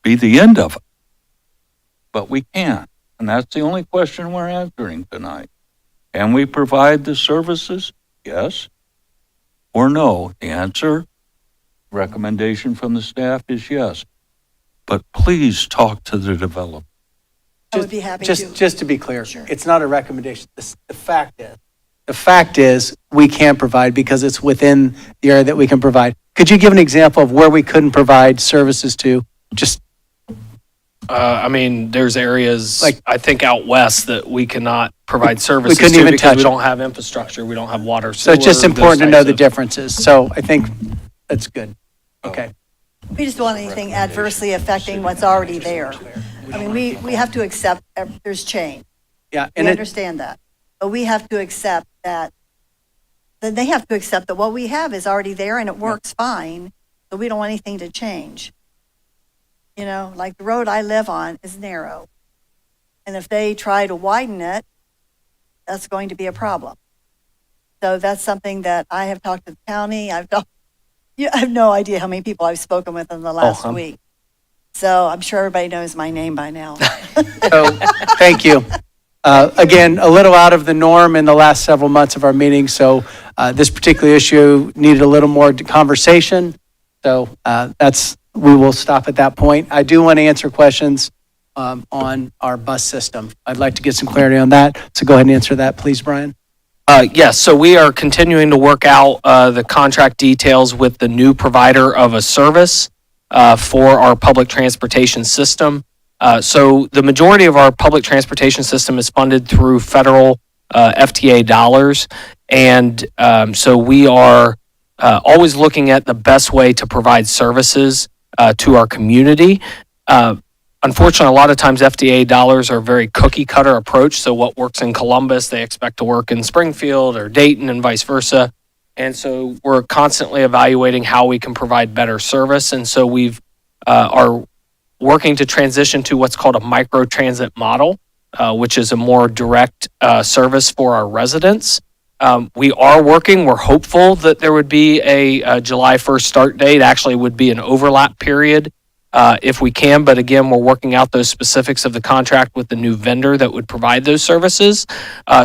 [SPEAKER 2] be the end of it. But we can't. And that's the only question we're answering tonight. Can we provide the services? Yes or no? The answer, recommendation from the staff is yes. But please talk to the developer.
[SPEAKER 12] I would be happy to.
[SPEAKER 1] Just to be clear, it's not a recommendation. The fact is we can't provide because it's within the area that we can provide. Could you give an example of where we couldn't provide services to? Just
[SPEAKER 17] I mean, there's areas,
[SPEAKER 1] Like-
[SPEAKER 17] I think out west that we cannot provide services
[SPEAKER 1] couldn't
[SPEAKER 17] to
[SPEAKER 1] even
[SPEAKER 17] because
[SPEAKER 1] touch
[SPEAKER 17] we
[SPEAKER 1] it.
[SPEAKER 17] don't have infrastructure, we don't have water,
[SPEAKER 1] so it's just
[SPEAKER 17] sewer,
[SPEAKER 1] important to
[SPEAKER 17] those
[SPEAKER 1] know
[SPEAKER 17] types
[SPEAKER 1] the
[SPEAKER 17] of-
[SPEAKER 1] differences. So I think that's good. Okay.
[SPEAKER 12] We just don't want anything adversely affecting what's already there. I mean, we have to accept there's change.
[SPEAKER 1] Yeah.
[SPEAKER 12] We understand that. But we have to accept that they have to accept that what we have is already there and it works fine. So we don't want anything to change. You know, like the road I live on is narrow. And if they try to widen it, that's going to be a problem. So that's something that I have talked to the county. I have no idea how many people I've spoken with in the last week. So I'm sure everybody knows my name by now.
[SPEAKER 1] So, thank you. Again, a little out of the norm in the last several months of our meeting, so this particular issue needed a little more conversation. So we will stop at that point. I do want to answer questions on our bus system. I'd like to get some clarity on that. So go ahead and answer that, please, Brian.
[SPEAKER 17] Yes, so we are continuing to work out the contract details with the new provider of a service for our public transportation system. So the majority of our public transportation system is funded through federal FTA dollars. And so we are always looking at the best way to provide services to our community. Unfortunately, a lot of times FTA dollars are a very cookie cutter approach. So what works in Columbus, they expect to work in Springfield or Dayton and vice versa. And so we're constantly evaluating how we can provide better service. And so we've are working to transition to what's called a micro transit model, which is a more direct service for our residents. We're hopeful that there would be a July 1st start date. Actually, would be an overlap period if we can. But again, we're working out those specifics of the contract with the new vendor that would provide those services.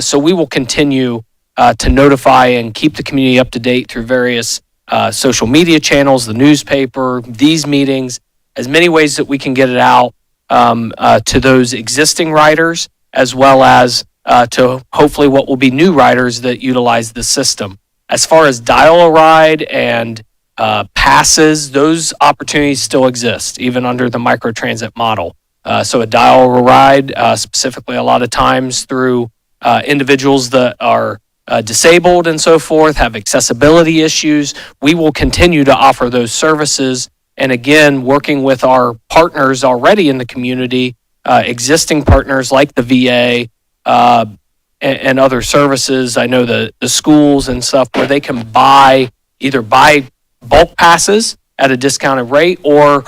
[SPEAKER 17] So we will continue to notify and keep the community up to date through various social media channels, the newspaper, these meetings, as many ways that we can get it out to those existing riders, as well as to hopefully what will be new riders that utilize the system. As far as dial a ride and passes, those opportunities still exist, even under the microtransit model. So a dial a ride, specifically a lot of times through individuals that are disabled and so forth, have accessibility issues. We will continue to offer those services. And again, working with our partners already in the community, existing partners like the VA and other services. I know the schools and stuff where they can either buy bulk passes at a discounted rate or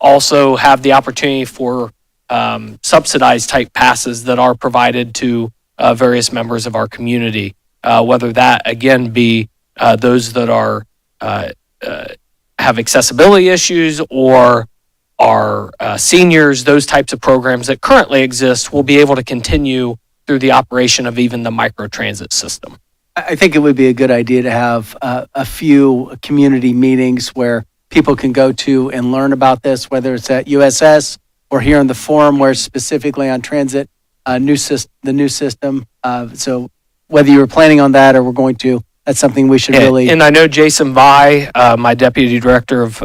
[SPEAKER 17] also have the opportunity for subsidized type passes that are provided to various members of our community, whether that again be those that are have accessibility issues or are seniors, those types of programs that currently exist will be able to continue through the operation of even the microtransit system.
[SPEAKER 1] I think it would be a good idea to have a few community meetings where people can go to and learn about this, whether it's at USS or here in the forum where it's specifically on transit, the new system. So whether you were planning on that or we're going to, that's something we should really.
[SPEAKER 17] And I know Jason Vai, my Deputy Director of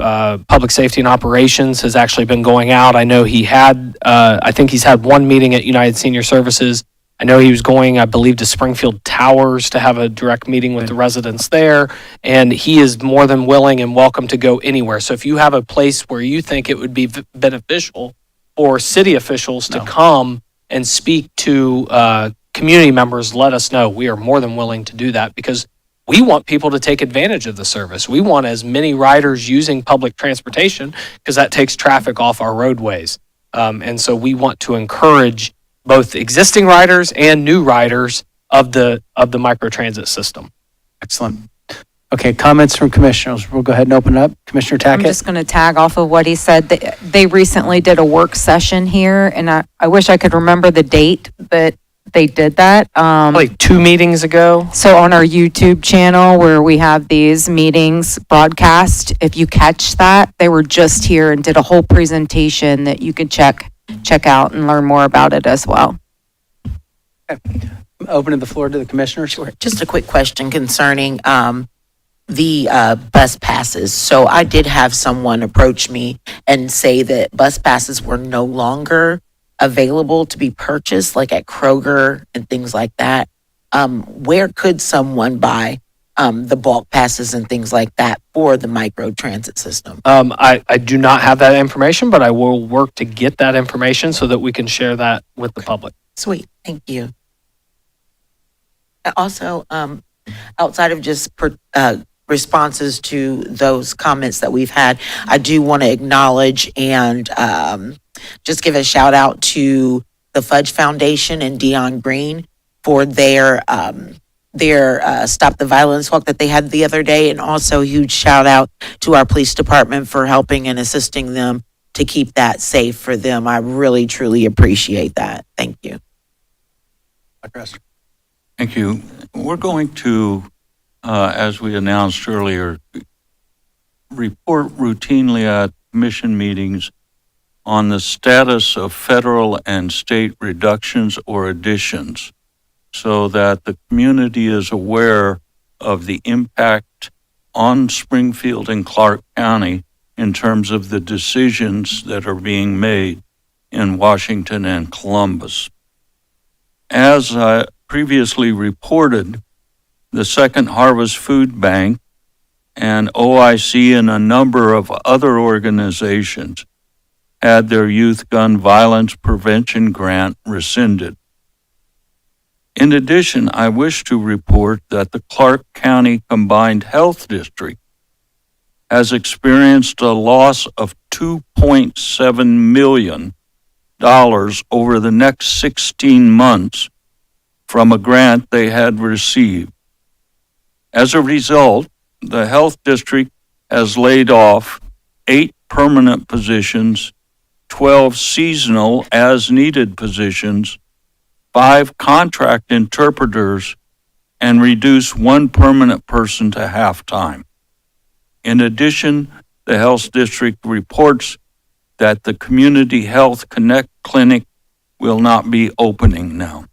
[SPEAKER 17] Public Safety and Operations, has actually been going out. I know he had, I think he's had one meeting at United Senior Services. I know he was going, I believe, to Springfield Towers to have a direct meeting with the residents there. And he is more than willing and welcome to go anywhere. So if you have a place where you think it would be beneficial for city officials to come and speak to community members, let us know. We are more than willing to do that because we want people to take advantage of the service. We want as many riders using public transportation because that takes traffic off our roadways. And so we want to encourage both existing riders and new riders of the microtransit system.
[SPEAKER 1] Excellent. Okay, comments from commissioners. We'll go ahead and open it up. Commissioner
[SPEAKER 18] I'm
[SPEAKER 1] Tackett.
[SPEAKER 18] just going to tag off of what he said. They recently did a work session here, and I wish I could remember the date, but they did that.
[SPEAKER 17] Like 2 meetings ago.
[SPEAKER 18] So on our YouTube channel where we have these meetings broadcast, if you catch that, they were just here and did a whole presentation that you could check out and learn more about it as well.
[SPEAKER 1] Opening the floor to the commissioners.
[SPEAKER 19] Sure. Just a quick question concerning the bus passes. So I did have someone approach me and say that bus passes were no longer available to be purchased, like at Kroger and things like that. Where could someone buy the bulk passes and things like that for the micro transit system?
[SPEAKER 17] I do not have that information, but I will work to get that information so that we can share that with the public.
[SPEAKER 19] Sweet. Thank you. Also, outside of just responses to those comments that we've had, I do want to acknowledge and just give a shout out to the Fudge Foundation and Dion Green for their Stop the Violence walk that they had the other day, and also a huge shout out to our police department for helping and assisting them to keep that safe for them. I really, truly appreciate that. Thank you.
[SPEAKER 2] Thank you. We're going to, as we announced earlier, report routinely at commission meetings on the status of federal and state reductions or additions so that the community is aware of the impact on Springfield and Clark County in terms of the decisions that are being made in Washington and Columbus. As previously reported, the Second Harvest Food Bank and OIC and a number of other organizations had their youth gun violence prevention grant rescinded. In addition, I wish to report that the Clark County Combined Health District has experienced a loss of $2.7 million over the next 16 months from a grant they had received. As a result, the health district has laid off 8 permanent positions, 12 seasonal as-needed positions, 5 contract interpreters, and reduced 1 permanent person to half-time. In addition, the health district reports that the Community Health Connect Clinic will not be opening now.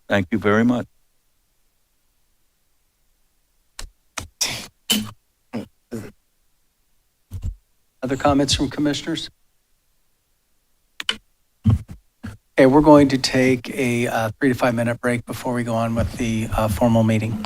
[SPEAKER 2] Thank you very much.
[SPEAKER 1] Other comments from commissioners? Okay, we're going to take a 3 to 5 minute break before we go on with the formal meeting.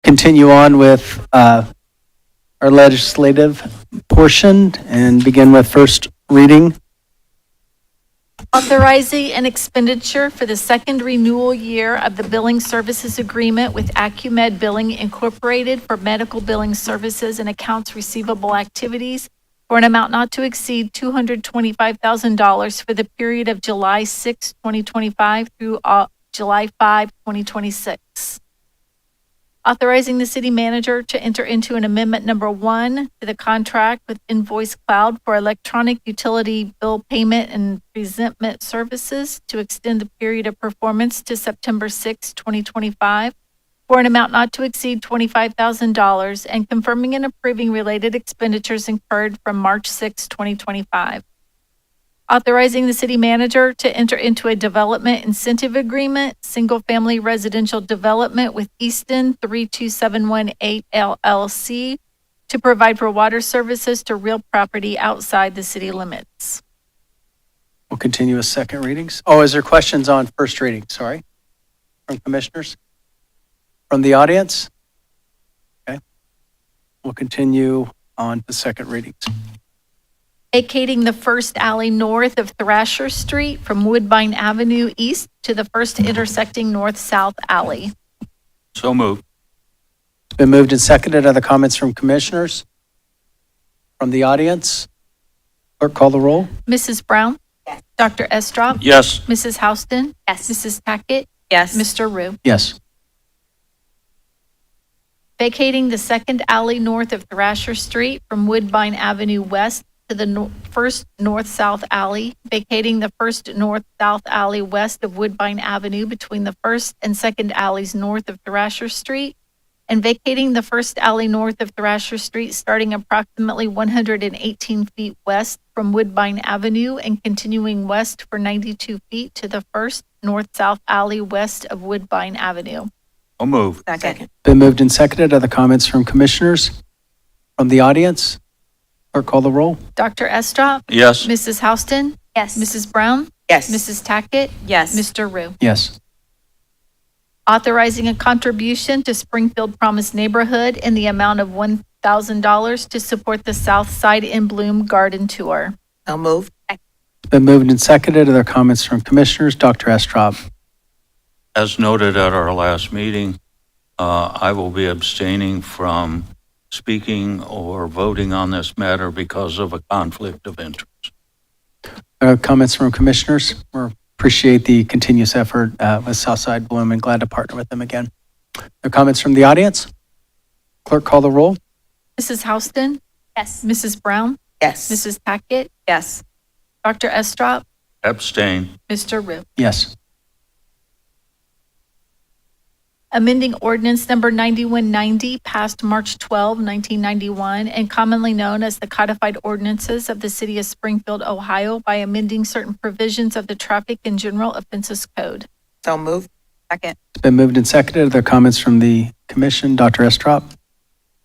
[SPEAKER 1] continue on with our legislative portion and begin with first reading.
[SPEAKER 5] Authorizing an expenditure for the second renewal year of the billing services agreement with Acumed Billing Incorporated for medical billing services and accounts receivable activities for an amount not to exceed $225,000 for the period of July 6, 2025 through July 5, 2026. Authorizing the city manager to enter into an amendment number 1 to the contract with Invoice Cloud for electronic utility bill payment and presentment services to extend the period of performance to September 6, 2025 for an amount not to exceed $25,000 and confirming and approving related expenditures incurred from March 6, 2025. Authorizing the city manager to enter into a development incentive agreement, single-family residential development with Easton 32718 LLC to provide for water services to real property outside the city limits.
[SPEAKER 1] We'll continue with second readings. Oh, is there questions on first reading? Sorry. From commissioners? From the audience? Okay. We'll continue on to second readings.
[SPEAKER 5] Vacating the first alley north of Thrasher Street from Woodbine Avenue east to the first intersecting north-south alley.
[SPEAKER 2] So moved.
[SPEAKER 1] It's been moved and seconded. Other comments from commissioners? From the audience? Clerk, call the roll.
[SPEAKER 5] Mrs. Brown? Yes. Dr. Estrop?
[SPEAKER 2] Yes.
[SPEAKER 5] Mrs. Houston? Yes. Mrs. Tackett?
[SPEAKER 8] Yes.
[SPEAKER 5] Mr. Rue?
[SPEAKER 1] Yes.
[SPEAKER 5] Vacating the second alley north of Thrasher Street from Woodbine Avenue west to the first north-south alley, vacating the first north-south alley west of Woodbine Avenue between the first and second alleys north of Thrasher Street, and vacating the first alley north of Thrasher Street starting approximately 118 feet west from Woodbine Avenue and continuing west for 92 feet to the first north-south alley west of Woodbine Avenue.
[SPEAKER 2] So moved.
[SPEAKER 8] Second.
[SPEAKER 1] Been moved and seconded. Other comments from commissioners? From the audience? Clerk, call the roll.
[SPEAKER 5] Dr. Estrop?
[SPEAKER 2] Yes.
[SPEAKER 5] Mrs. Houston? Yes. Mrs. Brown?
[SPEAKER 8] Yes.
[SPEAKER 5] Mrs. Tackett?
[SPEAKER 8] Yes.
[SPEAKER 5] Mr. Rue?
[SPEAKER 1] Yes.
[SPEAKER 5] Authorizing a contribution to Springfield Promise Neighborhood in the amount of $1,000 to support the South Side in Bloom Garden Tour.
[SPEAKER 19] So moved.
[SPEAKER 1] It's been moved and seconded. Other comments from commissioners? Dr. Estrop.
[SPEAKER 2] As noted at our last meeting, I will be abstaining from speaking or voting on this matter because of a conflict of interest.
[SPEAKER 1] Comments from commissioners? We appreciate the continuous effort with Southside Bloom and glad to partner with them again. Comments from the audience? Clerk, call the roll.
[SPEAKER 5] Mrs. Houston? Yes. Mrs. Brown?
[SPEAKER 19] Yes.
[SPEAKER 5] Mrs. Tackett?
[SPEAKER 8] Yes.
[SPEAKER 5] Dr. Estrop?
[SPEAKER 2] Abstain.
[SPEAKER 5] Mr. Rue?
[SPEAKER 1] Yes.
[SPEAKER 5] Amending ordinance number 9190 passed March 12, 1991, and commonly known as the codified ordinances of the city of Springfield, Ohio, by amending certain provisions of the Traffic and General Offenses Code.
[SPEAKER 19] So moved.
[SPEAKER 8] Second.
[SPEAKER 1] It's been moved and seconded. Are there comments from the commission? Dr. Estrop?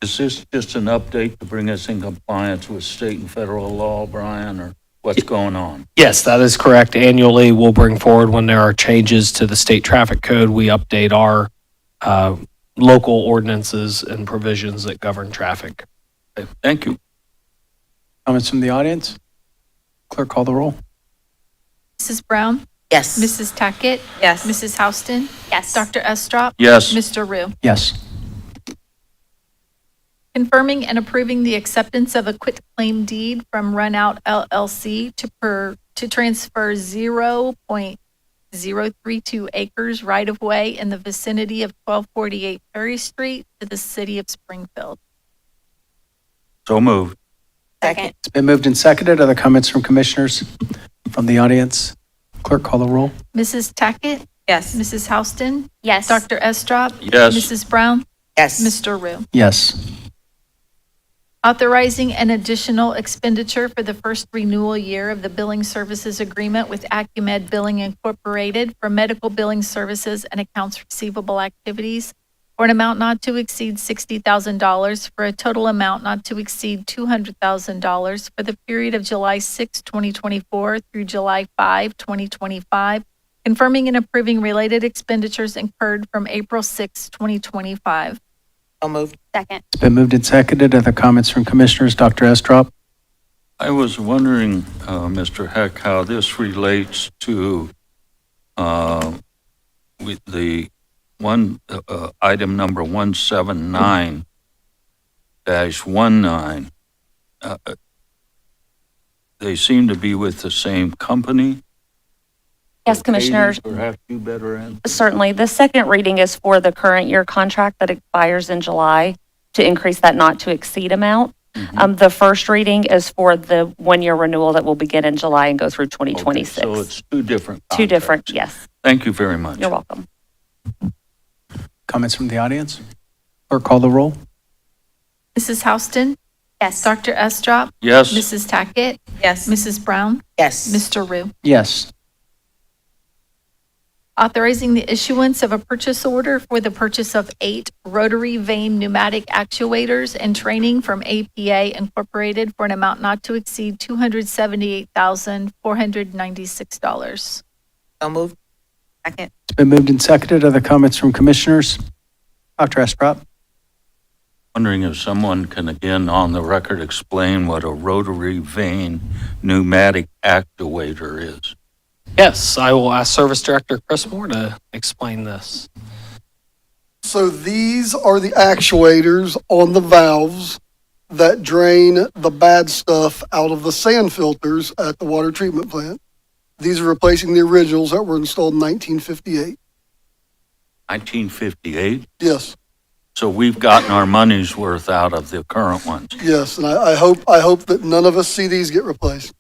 [SPEAKER 2] Is this just an update to bring us in compliance with state and federal law, Brian, or what's going on?
[SPEAKER 17] Yes, that is correct. Annually, we'll bring forward when there are changes to the state traffic code. We update our local ordinances and provisions that govern traffic.
[SPEAKER 2] Okay, thank you.
[SPEAKER 1] Comments from the audience? Clerk, call the roll.
[SPEAKER 5] Mrs. Brown?
[SPEAKER 19] Yes.
[SPEAKER 5] Mrs. Tackett?
[SPEAKER 8] Yes.
[SPEAKER 5] Mrs. Houston? Yes. Dr. Estrop?
[SPEAKER 2] Yes.
[SPEAKER 5] Mr. Rue?
[SPEAKER 1] Yes.
[SPEAKER 5] Confirming and approving the acceptance of a quitclaim deed from Runout LLC to transfer 0.032 acres right-of-way in the vicinity of 1248 Perry Street to the city of Springfield.
[SPEAKER 2] So moved.
[SPEAKER 8] Second.
[SPEAKER 1] It's been moved and seconded. Other comments from commissioners? From the audience? Clerk, call the roll.
[SPEAKER 5] Mrs. Tackett?
[SPEAKER 8] Yes.
[SPEAKER 5] Mrs. Houston?
[SPEAKER 8] Yes.
[SPEAKER 5] Dr. Estrop?
[SPEAKER 2] Yes.
[SPEAKER 5] Mrs. Brown?
[SPEAKER 19] Yes.
[SPEAKER 5] Mr. Rue?
[SPEAKER 1] Yes.
[SPEAKER 5] Authorizing an additional expenditure for the first renewal year of the billing services agreement with Acumed Billing Incorporated for medical billing services and accounts receivable activities for an amount not to exceed $60,000 for a total amount not to exceed $200,000 for the period of July 6, 2024 through July 5, 2025, confirming and approving related expenditures incurred from April 6, 2025.
[SPEAKER 19] So moved.
[SPEAKER 10] Second.
[SPEAKER 1] It's been moved and seconded. Other comments from commissioners? Dr. Estrop?
[SPEAKER 2] I was wondering, Mr. Heck, how this relates to with the item number 179-19. They seem to be with the same company.
[SPEAKER 20] Yes, Commissioners.
[SPEAKER 2] Perhaps you better answer.
[SPEAKER 20] Certainly. The second reading is for the current year contract that expires in July to increase that not to exceed amount. The first reading is for the 1-year renewal that will begin in July and go through 2026.
[SPEAKER 2] Okay, so it's two different
[SPEAKER 20] Two different,
[SPEAKER 2] contracts.
[SPEAKER 20] yes.
[SPEAKER 2] Thank you very much.
[SPEAKER 20] You're welcome.
[SPEAKER 1] Comments from the audience? Clerk, call the roll.
[SPEAKER 5] Mrs. Houston?
[SPEAKER 10] Yes.
[SPEAKER 5] Dr. Estrop?
[SPEAKER 2] Yes.
[SPEAKER 5] Mrs. Tackett?
[SPEAKER 10] Yes.
[SPEAKER 5] Mrs. Brown?
[SPEAKER 19] Yes.
[SPEAKER 5] Mr. Rue?
[SPEAKER 1] Yes.
[SPEAKER 5] Authorizing the issuance of a purchase order for the purchase of 8 rotary vane pneumatic actuators and training from APA Incorporated for an amount not to exceed $278,496.
[SPEAKER 19] So moved.
[SPEAKER 3] Second.
[SPEAKER 1] It's been moved and seconded. Other comments from commissioners? Dr. Estrop?
[SPEAKER 2] Wondering if someone can again on the record explain what a rotary vane pneumatic actuator is.
[SPEAKER 17] Yes, I will ask Service Director Chris Moore to explain this.
[SPEAKER 21] So these are the actuators on the valves that drain the bad stuff out of the sand filters at the water treatment plant. These are replacing the originals that were installed in 1958.
[SPEAKER 2] 1958?
[SPEAKER 21] Yes,
[SPEAKER 2] So we've gotten our money's worth out of the current ones.
[SPEAKER 21] yes, and I hope that none of us see these get replaced.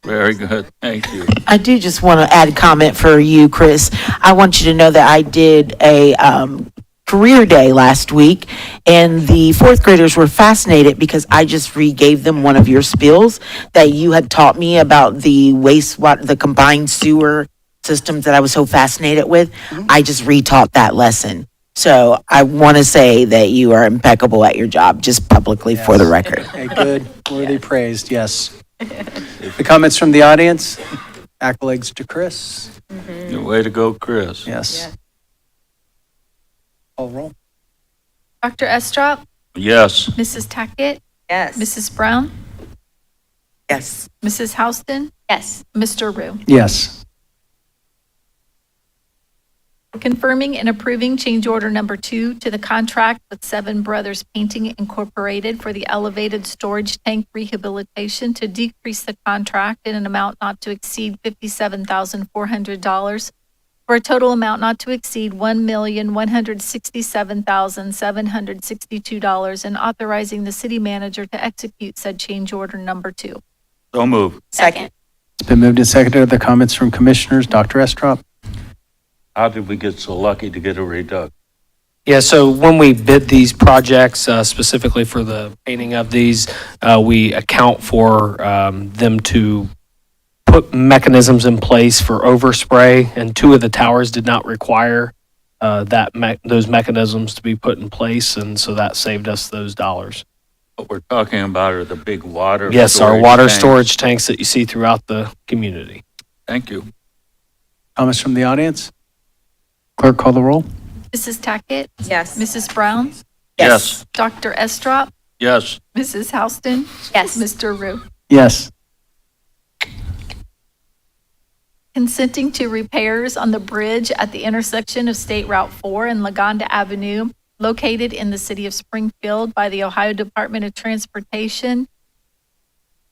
[SPEAKER 2] Very good. Thank you.
[SPEAKER 19] I do just want to add a comment for you, Chris. I want you to know that I did a career day last week, and the fourth graders were fascinated because I just regave them one of your spills that you had taught me about the wastewater, the combined sewer systems that I was so fascinated with. I just retaught that lesson. So I want to say that you are impeccable at your job, just publicly for the record.
[SPEAKER 1] A good, worthy praised, yes. The comments from the audience? Accolades to Chris?
[SPEAKER 2] Good way to go, Chris.
[SPEAKER 1] Yes. Call roll.
[SPEAKER 5] Dr. Estrop?
[SPEAKER 2] Yes.
[SPEAKER 5] Mrs. Tackett?
[SPEAKER 3] Yes.
[SPEAKER 5] Mrs. Brown?
[SPEAKER 19] Yes.
[SPEAKER 5] Mrs. Houston?
[SPEAKER 10] Yes.
[SPEAKER 5] Mr. Rue?
[SPEAKER 1] Yes.
[SPEAKER 5] Confirming and approving change order number 2 to the contract with Seven Brothers Painting Incorporated for the elevated storage tank rehabilitation to decrease the contract in an amount not to exceed $57,400 for a total amount not to exceed $1,167,762 and authorizing the city manager to execute said change order number 2.
[SPEAKER 2] So move.
[SPEAKER 10] Second.
[SPEAKER 1] It's been moved and seconded. Other comments from commissioners? Dr. Estrop?
[SPEAKER 2] How did we get so lucky to get a reduction?
[SPEAKER 17] Yeah, so when we bid these projects, specifically for the painting of these, we account for them to put mechanisms in place for overspray, and 2 of the towers did not require those mechanisms to be put in place, and so that saved us those dollars.
[SPEAKER 2] What we're talking about are the big water.
[SPEAKER 17] Yes, our
[SPEAKER 2] storage
[SPEAKER 17] water
[SPEAKER 2] tanks.
[SPEAKER 17] storage tanks that you see throughout the community.
[SPEAKER 2] Thank you.
[SPEAKER 1] Comments from the audience? Clerk, call the roll.
[SPEAKER 5] Mrs. Tackett?
[SPEAKER 10] Yes.
[SPEAKER 5] Mrs. Brown?
[SPEAKER 2] Yes.
[SPEAKER 5] Dr. Estrop?
[SPEAKER 2] Yes.
[SPEAKER 5] Mrs. Houston?
[SPEAKER 10] Yes.
[SPEAKER 5] Mr. Rue?
[SPEAKER 1] Yes.
[SPEAKER 5] Consenting to repairs on the bridge at the intersection of State Route 4 and Lagonda Avenue, located in the city of Springfield by the Ohio Department of Transportation,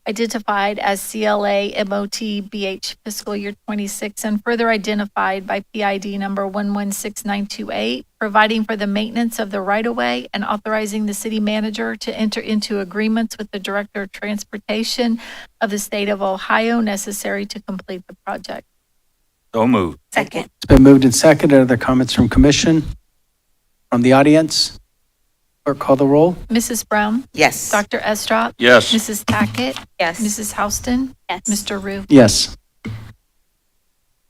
[SPEAKER 5] identified as CLA MOT BH fiscal year 26 and further identified by PID number 116928, providing for the maintenance of the right-of-way and authorizing the city manager to enter into agreements with the Director of Transportation of the state of Ohio necessary to complete the project.
[SPEAKER 2] So move.
[SPEAKER 10] Second.
[SPEAKER 1] It's been moved and seconded. Other comments from commission? From the audience? Clerk, call the roll.
[SPEAKER 5] Mrs. Brown?
[SPEAKER 19] Yes.
[SPEAKER 5] Dr. Estrop?
[SPEAKER 2] Yes.
[SPEAKER 5] Mrs. Tackett?
[SPEAKER 10] Yes.
[SPEAKER 5] Mrs. Houston?
[SPEAKER 10] Yes.
[SPEAKER 5] Mr. Rue?
[SPEAKER 1] Yes.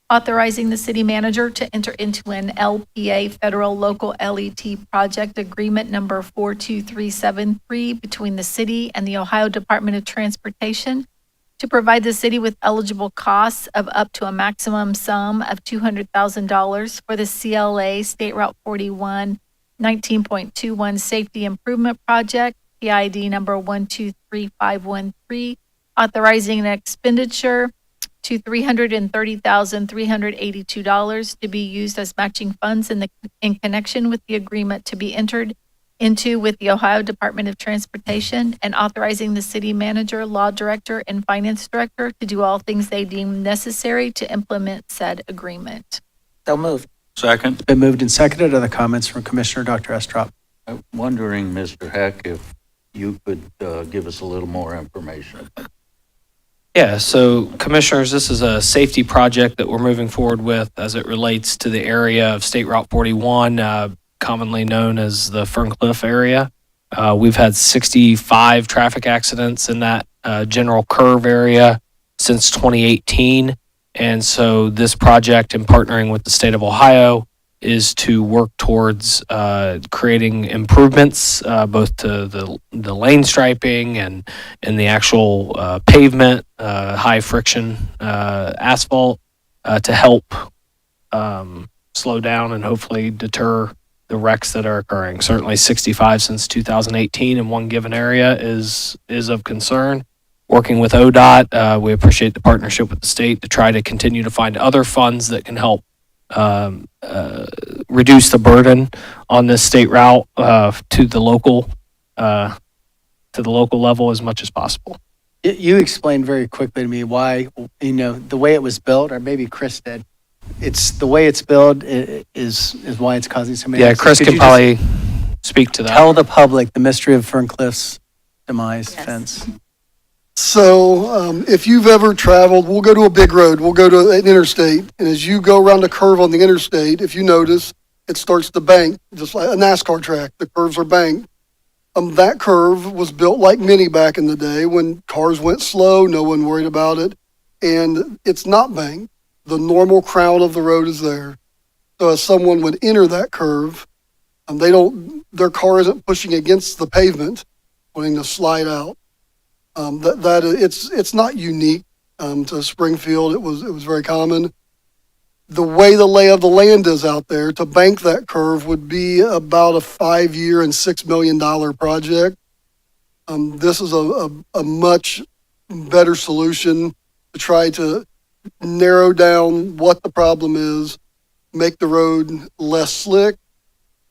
[SPEAKER 5] Authorizing the city manager to enter into an LPA Federal Local LET Project Agreement number 42373 between the city and the Ohio Department of Transportation to provide the city with eligible costs of up to a maximum sum of $200,000 for the CLA State Route 41 19.21 Safety Improvement Project, PID number 123513, authorizing an expenditure to $330,382 to be used as matching funds in connection with the agreement to be entered into with the Ohio Department of Transportation, and authorizing the city manager, law director, and finance director to do all things they deem necessary to implement said agreement.
[SPEAKER 19] So moved.
[SPEAKER 2] Second.
[SPEAKER 1] Been moved and seconded. Other comments from Commissioner Dr. Estrop?
[SPEAKER 2] I'm wondering, Mr. Heck, if you could give us a little more information.
[SPEAKER 17] Yeah, so commissioners, this is a safety project that we're moving forward with as it relates to the area of State Route 41, commonly known as the Ferncliff area. We've had 65 traffic accidents in that general curve area since 2018. And so this project, in partnering with the state of Ohio, is to work towards creating improvements both to the lane striping and the actual pavement, high friction asphalt to help slow down and hopefully deter the wrecks that are occurring. Certainly 65 since 2018 in one given area is of concern. Working with ODOT, we appreciate the partnership with the state to try to continue to find other funds that can help reduce the burden on this state route to the local level as much as possible.
[SPEAKER 1] You explained very quickly to me why, the way it was built, or maybe Chris did. It's the way it's built is why it's causing so many.
[SPEAKER 17] Yeah,
[SPEAKER 1] accidents.
[SPEAKER 17] Chris
[SPEAKER 1] Could
[SPEAKER 17] can
[SPEAKER 1] you
[SPEAKER 17] probably
[SPEAKER 1] just
[SPEAKER 17] speak to that.
[SPEAKER 1] tell the public the mystery of Ferncliff's demise fence.
[SPEAKER 21] So if you've ever traveled, we'll go to a big road, we'll go to an interstate, and as you go around the curve on the interstate, if you notice, it starts to bank, just like a NASCAR track. The curves are banked. That curve was built like many back in the day when cars went slow, no one worried about it, and it's not banked. The normal crown of the road is there. So as someone would enter that curve, their car isn't pushing against the pavement, wanting to slide out. It's not unique to Springfield. It was very common. The way the lay of the land is out there, to bank that curve would be about a 5-year and $6 million project. This is a much better solution to try to narrow down what the problem is, make the road less slick.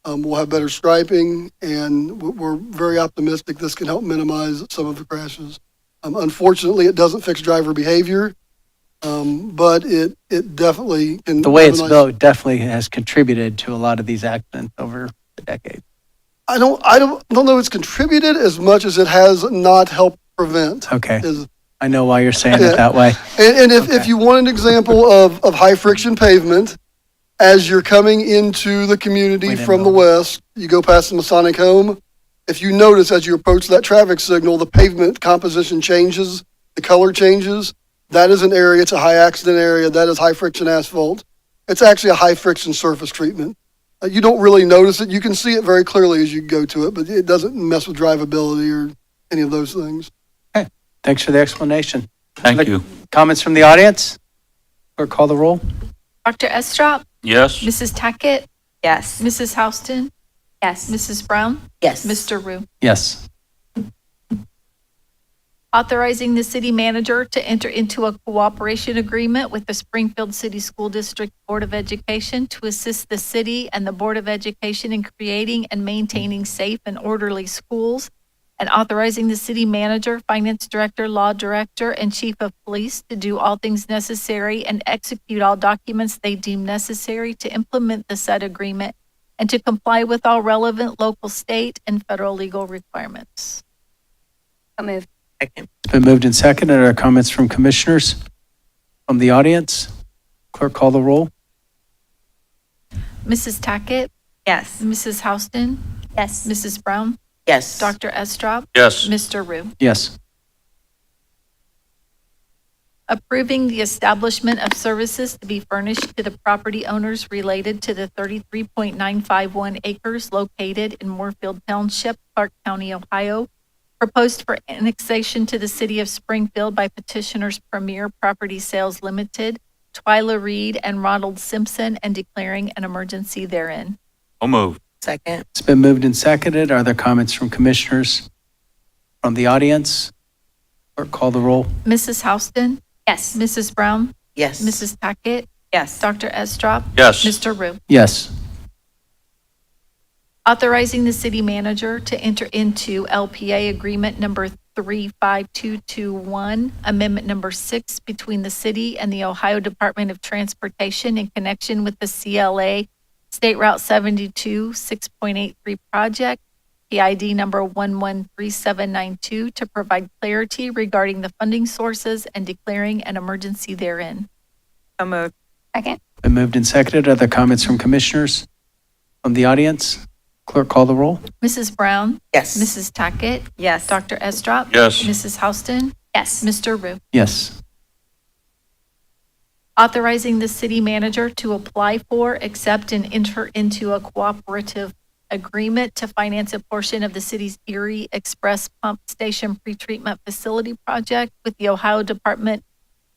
[SPEAKER 21] We'll have better striping, and we're very optimistic this can help minimize some of the crashes. Unfortunately, it doesn't fix driver behavior, but it definitely can.
[SPEAKER 1] The way it's built definitely has contributed to a lot of these accidents over the decade.
[SPEAKER 21] I don't know it's contributed as much as it has not helped prevent.
[SPEAKER 1] Okay. I know why you're saying it that way.
[SPEAKER 21] And if you want an example of high friction pavement, as you're coming into the community from the west, you go past the Masonic home. If you notice as you approach that traffic signal, the pavement composition changes, the color changes. That is an area, it's a high accident area. That is high friction asphalt. It's actually a high friction surface treatment. You don't really notice it. You can see it very clearly as you go to it, but it doesn't mess with drivability or any of those things.
[SPEAKER 1] Okay. Thanks for the explanation.
[SPEAKER 2] Thank you.
[SPEAKER 1] Comments from the audience? Clerk, call the roll.
[SPEAKER 5] Dr. Estrop?
[SPEAKER 2] Yes.
[SPEAKER 5] Mrs. Tackett?
[SPEAKER 8] Yes.
[SPEAKER 5] Mrs. Houston?
[SPEAKER 8] Yes.
[SPEAKER 5] Mrs. Brown?
[SPEAKER 19] Yes.
[SPEAKER 5] Mr. Rue?
[SPEAKER 1] Yes.
[SPEAKER 5] Authorizing the city manager to enter into a cooperation agreement with the Springfield City School District Board of Education to assist the city and the Board of Education in creating and maintaining safe and orderly schools, and authorizing the city manager, finance director, law director, and chief of police to do all things necessary and execute all documents they deem necessary to implement the said agreement and to comply with all relevant local, state, and federal legal requirements.
[SPEAKER 8] I'll move.
[SPEAKER 1] It's been moved and seconded. Are there comments from commissioners from the audience? Clerk, call the roll.
[SPEAKER 5] Mrs. Tackett?
[SPEAKER 8] Yes.
[SPEAKER 5] Mrs. Houston?
[SPEAKER 8] Yes.
[SPEAKER 5] Mrs. Brown?
[SPEAKER 19] Yes.
[SPEAKER 5] Dr. Estrop?
[SPEAKER 2] Yes.
[SPEAKER 5] Mr. Rue?
[SPEAKER 1] Yes.
[SPEAKER 5] Approving the establishment of services to be furnished to the property owners related to the 33.951 acres located in Moorfield Township, Clark County, Ohio, proposed for annexation to the city of Springfield by petitioners Premier Property Sales Limited, Twyla Reed, and Ronald Simpson, and declaring an emergency therein.
[SPEAKER 2] So moved.
[SPEAKER 19] Second.
[SPEAKER 1] It's been moved and seconded. Are there comments from commissioners from the audience? Or call the roll.
[SPEAKER 5] Mrs. Houston?
[SPEAKER 20] Yes.
[SPEAKER 5] Mrs. Brown?
[SPEAKER 19] Yes.
[SPEAKER 5] Mrs. Tackett?
[SPEAKER 8] Yes.
[SPEAKER 5] Dr. Estrop?
[SPEAKER 2] Yes.
[SPEAKER 5] Mr. Rue?
[SPEAKER 1] Yes.
[SPEAKER 5] Authorizing the city manager to enter into LPA agreement number 35221, amendment number 6 between the city and the Ohio Department of Transportation in connection with the CLA State Route 72 6.83 project, PID number 113792, to provide clarity regarding the funding sources and declaring an emergency therein.
[SPEAKER 8] So moved.
[SPEAKER 20] Second.
[SPEAKER 1] Been moved and seconded. Are there comments from commissioners from the audience? Clerk, call the roll.
[SPEAKER 5] Mrs. Brown?
[SPEAKER 19] Yes.
[SPEAKER 5] Mrs. Tackett?
[SPEAKER 8] Yes.
[SPEAKER 5] Dr. Estrop?
[SPEAKER 2] Yes.
[SPEAKER 5] Mrs. Houston?
[SPEAKER 20] Yes.
[SPEAKER 5] Mr. Rue?
[SPEAKER 1] Yes.
[SPEAKER 5] Authorizing the city manager to apply for, accept, and enter into a cooperative agreement to finance a portion of the city's Erie Express Pump Station Pretreatment Facility project with the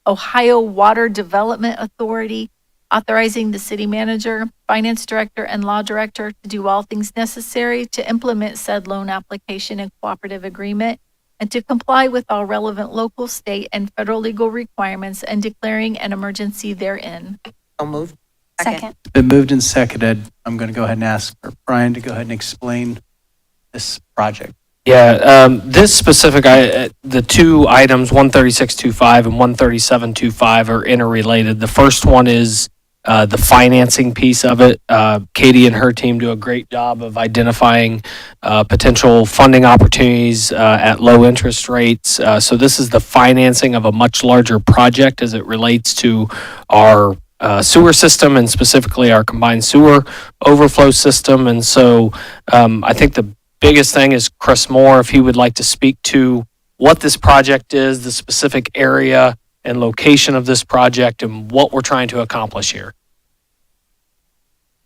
[SPEAKER 5] Ohio Water Development Authority, authorizing the city manager, finance director, and law director to do all things necessary to implement said loan application and cooperative agreement and to comply with all relevant local, state, and federal legal requirements and declaring an emergency therein.
[SPEAKER 19] So moved.
[SPEAKER 20] Second.
[SPEAKER 1] It's been moved and seconded. I'm going to go ahead and ask for Brian to go ahead and explain this project.
[SPEAKER 17] Yeah, this specific, the two items, 13625 and 13725, are interrelated. The first one is the financing piece of it. Katie and her team do a great job of identifying potential funding opportunities at low interest rates. So this is the financing of a much larger project as it relates to our sewer system and specifically our combined sewer overflow system. And so I think the biggest thing is Chris Moore, if he would like to speak to what this project is, the specific area and location of this project, and what we're trying to accomplish here.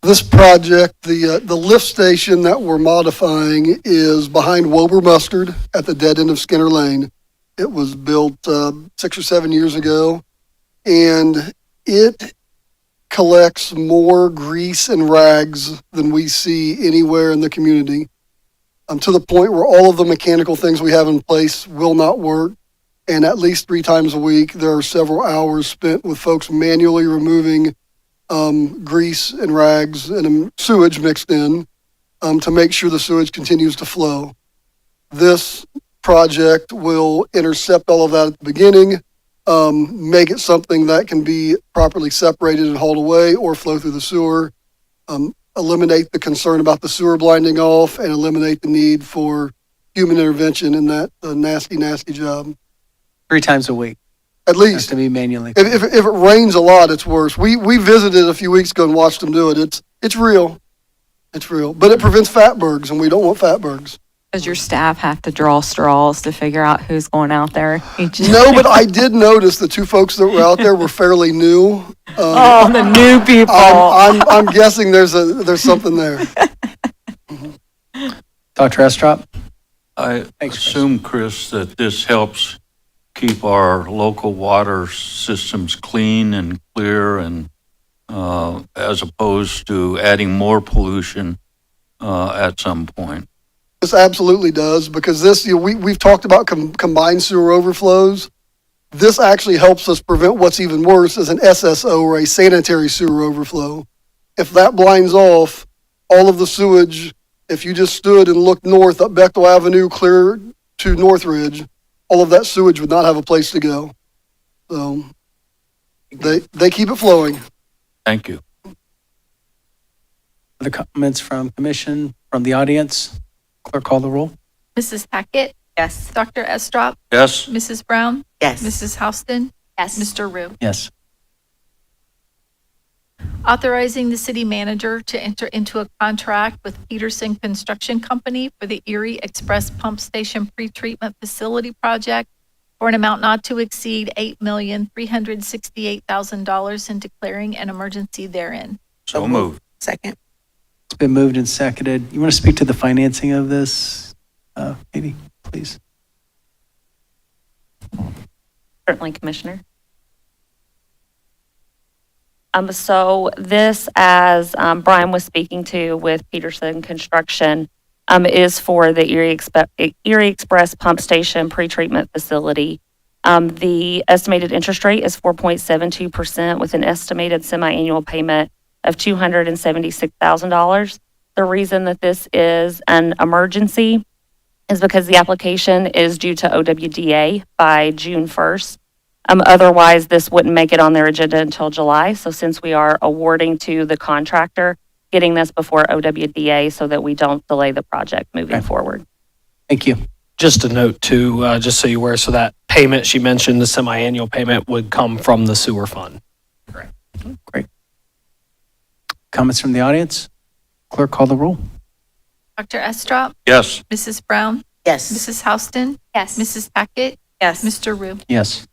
[SPEAKER 21] This project, the lift station that we're modifying is behind Wober Mustard at the dead end of Skinner Lane. It was built 6 or 7 years ago, and it collects more grease and rags than we see anywhere in the community. To the point where all of the mechanical things we have in place will not work. And at least 3 times a week, there are several hours spent with folks manually removing grease and rags and sewage mixed in to make sure the sewage continues to flow. This project will intercept all of that at the beginning, make it something that can be properly separated and hauled away or flow through the sewer, eliminate the concern about the sewer blinding off, and eliminate the need for human intervention in that nasty, nasty job.
[SPEAKER 1] 3 times a week.
[SPEAKER 21] At
[SPEAKER 1] Has
[SPEAKER 21] least.
[SPEAKER 1] to be manually.
[SPEAKER 21] If it rains a lot, it's worse. We visited a few weeks ago and watched them do it. It's real. It's real. But it prevents fatbergs, and we don't want fatbergs.
[SPEAKER 18] Does your staff have to draw straws to figure out who's going out there?
[SPEAKER 21] No, but I did notice the 2 folks that were out there were fairly new.
[SPEAKER 18] Oh, the new people.
[SPEAKER 21] I'm guessing there's something there.
[SPEAKER 1] Dr. Estrop?
[SPEAKER 2] I assume, Chris, that this helps keep our local water systems clean and clear, and as opposed to adding more pollution at some point.
[SPEAKER 21] This absolutely does, because this, we've talked about combined sewer overflows. This actually helps us prevent what's even worse as an SSO, or a sanitary sewer overflow. If that blinds off, all of the sewage, if you just stood and looked north up Bechtel Avenue clear to Northridge, all of that sewage would not have a place to go. So they keep it flowing.
[SPEAKER 2] Thank you.
[SPEAKER 1] Other comments from commission, from the audience? Clerk, call the roll.
[SPEAKER 5] Mrs. Tackett?
[SPEAKER 8] Yes.
[SPEAKER 5] Dr. Estrop?
[SPEAKER 2] Yes.
[SPEAKER 5] Mrs. Brown?
[SPEAKER 19] Yes.
[SPEAKER 5] Mrs. Houston?
[SPEAKER 20] Yes.
[SPEAKER 5] Mr. Rue?
[SPEAKER 1] Yes.
[SPEAKER 5] Authorizing the city manager to enter into a contract with Peterson Construction Company for the Erie Express Pump Station Pretreatment Facility project for an amount not to exceed $8,368,000 and declaring an emergency therein.
[SPEAKER 2] So moved.
[SPEAKER 19] Second.
[SPEAKER 1] It's been moved and seconded. You want to speak to the financing of this, Katie, please?
[SPEAKER 20] Certainly, Commissioner. So this, as Brian was speaking to with Peterson Construction, is for the Erie Express Pump Station Pretreatment Facility. The estimated interest rate is 4.72% with an estimated semi-annual payment of $276,000. The reason that this is an emergency is because the application is due to OWDA by June 1st. Otherwise, this wouldn't make it on their agenda until July. So since we are awarding to the contractor, getting this before OWDA so that we don't delay the project moving forward.
[SPEAKER 1] Thank you.
[SPEAKER 17] Just a note too, just so you're aware, so that payment she mentioned, the semi-annual payment would come from the sewer fund.
[SPEAKER 1] Great. Comments from the audience? Clerk, call the roll.
[SPEAKER 5] Dr. Estrop?
[SPEAKER 2] Yes.
[SPEAKER 5] Mrs. Brown?
[SPEAKER 19] Yes.
[SPEAKER 5] Mrs. Houston?
[SPEAKER 10] Yes.
[SPEAKER 5] Mrs. Tackett?
[SPEAKER 8] Yes.
[SPEAKER 5] Mr. Rue?
[SPEAKER 1] Yes.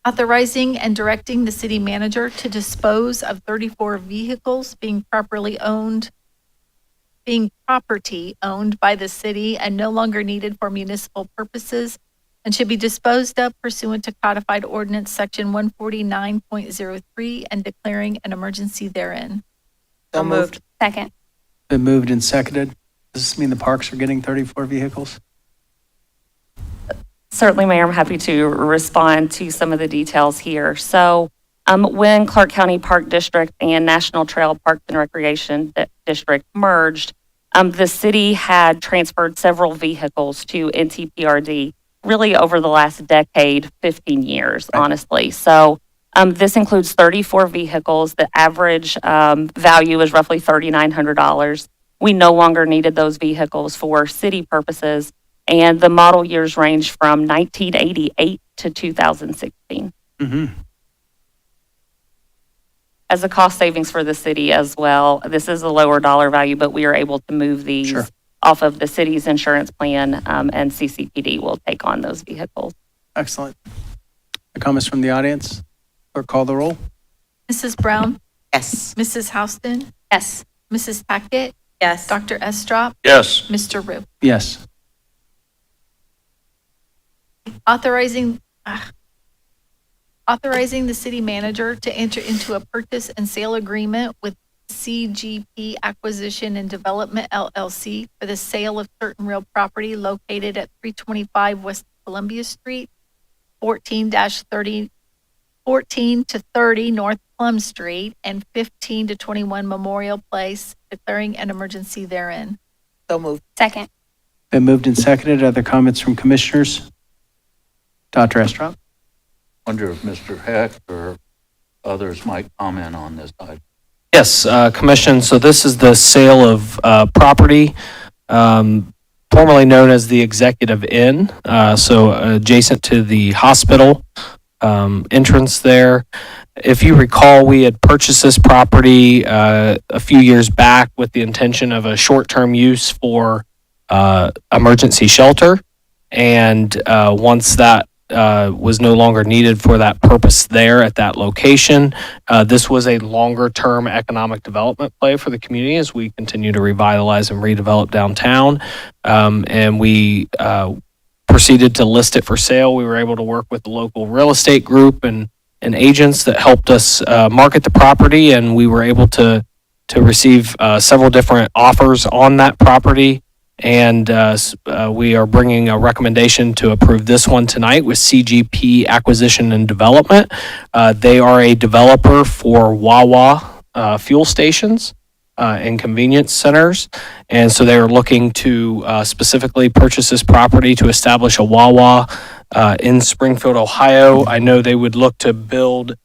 [SPEAKER 5] Authorizing and directing the city manager to dispose of 34 vehicles being property owned by the city and no longer needed for municipal purposes and should be disposed of pursuant to codified ordinance section 149.03 and declaring an emergency therein.
[SPEAKER 19] So moved.
[SPEAKER 10] Second.
[SPEAKER 1] Been moved and seconded. Does this mean the parks are getting 34 vehicles?
[SPEAKER 20] Certainly, Mayor, I'm happy to respond to some of the details here. So when Clark County Park District and National Trail Parks and Recreation District merged, the city had transferred several vehicles to NTPRD really over the last decade, 15 years, honestly. So this includes 34 vehicles. The average value is roughly $3,900. We no longer needed those vehicles for city purposes, and the model years range from 1988 to 2016.
[SPEAKER 1] Mm-hmm.
[SPEAKER 20] As a cost savings for the city as well, this is a lower dollar value, but we are able to move these off of the city's insurance plan, and CCPD will take on those vehicles.
[SPEAKER 1] Excellent. Comments from the audience? Clerk, call the roll.
[SPEAKER 5] Mrs. Brown?
[SPEAKER 19] Yes.
[SPEAKER 5] Mrs. Houston?
[SPEAKER 10] Yes.
[SPEAKER 5] Mrs. Tackett?
[SPEAKER 8] Yes.
[SPEAKER 5] Dr. Estrop?
[SPEAKER 2] Yes.
[SPEAKER 5] Mr. Rue?
[SPEAKER 1] Yes.
[SPEAKER 5] Authorizing the city manager to enter into a purchase and sale agreement with CGP Acquisition and Development LLC for the sale of certain real property located at 325 West Columbia Street, 14 to 30 North Plum Street, and 15 to 21 Memorial Place, declaring an emergency therein.
[SPEAKER 19] So moved.
[SPEAKER 10] Second.
[SPEAKER 1] Been moved and seconded. Other comments from commissioners? Dr. Estrop?
[SPEAKER 2] Wonder if Mr. Heck or others might comment on this item.
[SPEAKER 17] Yes, Commission, so this is the sale of property, formerly known as the Executive Inn, so adjacent to the hospital entrance there. If you recall, we had purchased this property a few years back with the intention of a short-term use for emergency shelter. And once that was no longer needed for that purpose there at that location, this was a longer-term economic development play for the community as we continue to revitalize and redevelop downtown. And we proceeded to list it for sale. We were able to work with the local real estate group and agents that helped us market the property, and we were able to receive several different offers on that property. And we are bringing a recommendation to approve this one tonight with CGP Acquisition and Development. They are a developer for Wawa fuel stations and convenience centers. And so they are looking to specifically purchase this property to establish a Wawa in Springfield, Ohio. I know they would look to build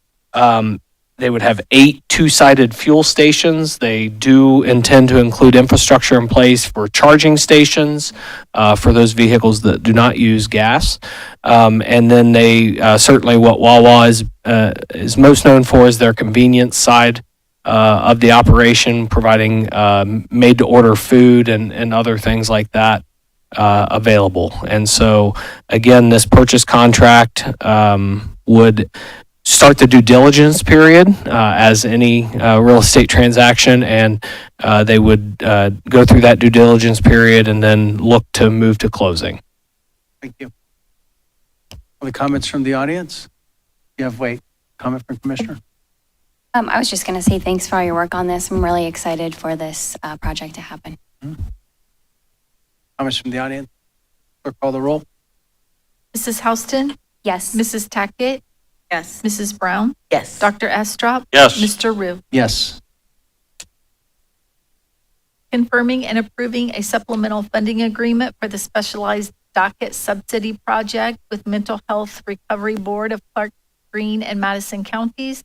[SPEAKER 17] they would have 8 two-sided fuel stations. They do intend to include infrastructure in place for charging stations for those vehicles that do not use gas. And then they certainly what Wawa is most known for is their convenience side of the operation, providing made-to-order food and other things like that available. And so, again, this purchase contract would start the due diligence period as any real estate transaction, and they would go through that due diligence period and then look to move to closing.
[SPEAKER 1] Thank you. Other comments from the audience? You have, wait, comment from Commissioner?
[SPEAKER 4] I was just going to say thanks for all your work on this. I'm really excited for this project to happen.
[SPEAKER 1] Comments from the audience? Clerk, call the roll.
[SPEAKER 5] Mrs. Houston?
[SPEAKER 4] Yes.
[SPEAKER 5] Mrs. Tackett?
[SPEAKER 19] Yes.
[SPEAKER 5] Mrs. Brown?
[SPEAKER 19] Yes.
[SPEAKER 5] Dr. Estrop?
[SPEAKER 2] Yes.
[SPEAKER 5] Mr. Rue?
[SPEAKER 1] Yes.
[SPEAKER 5] Confirming and approving a supplemental funding agreement for the specialized docket subsidy project with Mental Health Recovery Board of Clark, Greene, and Madison counties